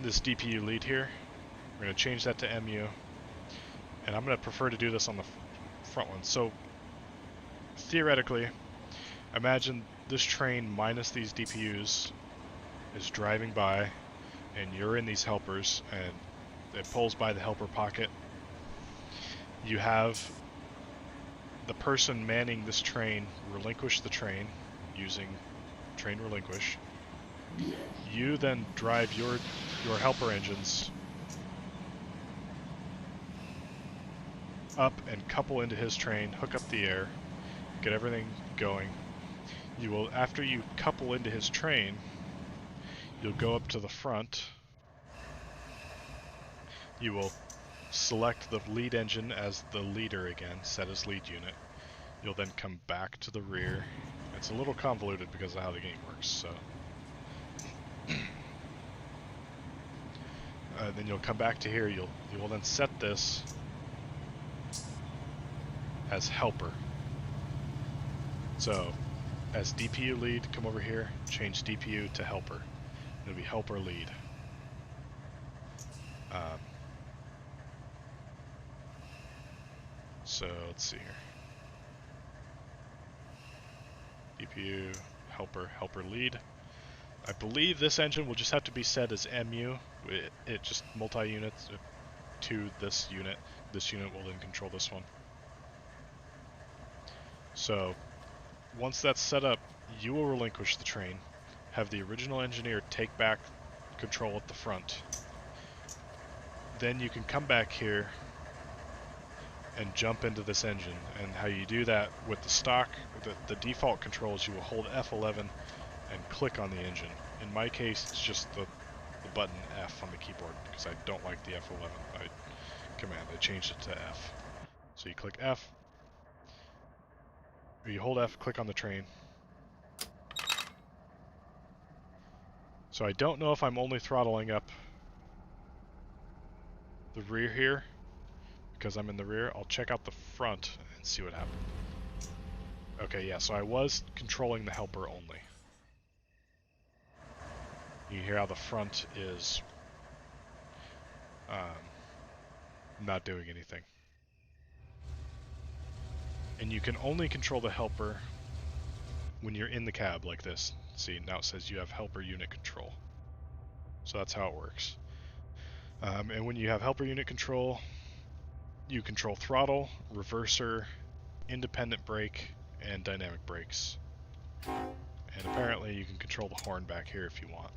this DPU lead here, we're going to change that to MU, and I'm going to prefer to do this on the front one. So theoretically, imagine this train minus these DPUs is driving by, and you're in these helpers, and it pulls by the helper pocket. You have the person manning this train relinquish the train using train relinquish. You then drive your helper engines up and couple into his train, hook up the air, get everything going. You will, after you couple into his train, you'll go up to the front. You will select the lead engine as the leader again, set as lead unit. You'll then come back to the rear. It's a little convoluted because of how the game works, so. Then you'll come back to here. You will then set this as helper. So, as DPU lead, come over here, change DPU to helper. It'll be helper lead. So let's see here. DPU, helper lead. I believe this engine will just have to be set as MU. It just multi-units to this unit. This unit will then control this one. So once that's set up, you will relinquish the train, have the original engineer take back control at the front. Then you can come back here and jump into this engine. And how you do that with the stock, the default controls, you will hold F11 and click on the engine. In my case, it's just the button F on the keyboard because I don't like the F11 command. I changed it to F. So you click F, or you hold F, click on the train. So I don't know if I'm only throttling up the rear here because I'm in the rear. I'll check out the front and see what happened. Okay, yeah, so I was controlling the helper only. You hear how the front is not doing anything. And you can only control the helper when you're in the cab like this, see, now it says you have helper unit control. So that's how it works. And when you have helper unit control, you control throttle, reverser, independent brake, and dynamic brakes. And apparently you can control the horn back here if you want.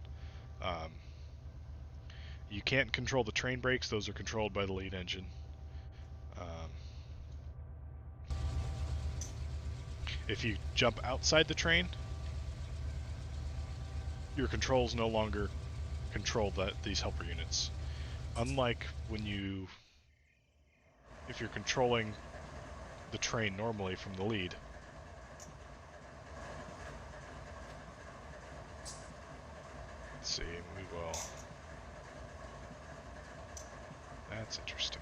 You can't control the train brakes, those are controlled by the lead engine. If you jump outside the train, your controls no longer control these helper units. Unlike if you're controlling the train normally from the lead. Let's see, we will. That's interesting.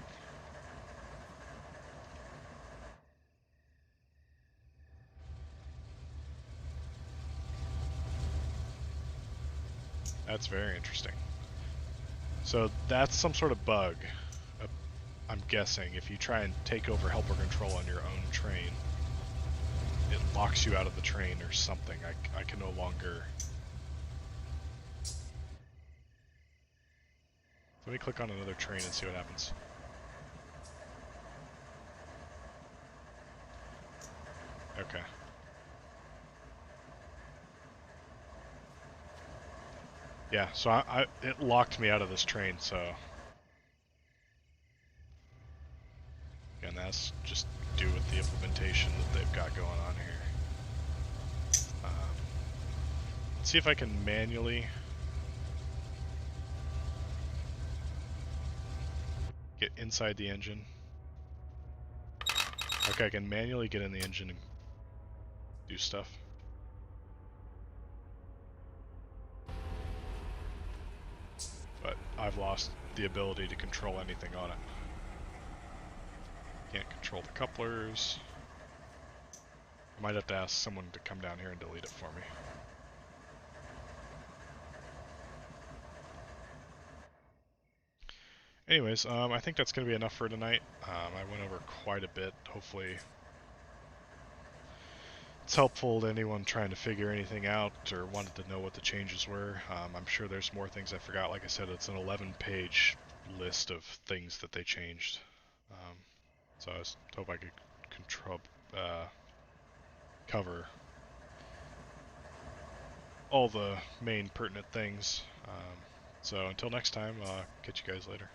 That's very interesting. So that's some sort of bug. I'm guessing if you try and take over helper control on your own train, it locks you out of the train or something. I can no longer. Let me click on another train and see what happens. Okay. Yeah, so it locked me out of this train, so. And that's just due with the implementation that they've got going on here. Let's see if I can manually get inside the engine. Okay, I can manually get in the engine and do stuff. But I've lost the ability to control anything on it. Can't control the couplers. I might have to ask someone to come down here and delete it for me. Anyways, I think that's going to be enough for tonight. I went over quite a bit. Hopefully it's helpful to anyone trying to figure anything out or wanted to know what the changes were. I'm sure there's more things I forgot. Like I said, it's an 11-page list of things that they changed. So I hope I could cover all the main pertinent things. So until next time, catch you guys later.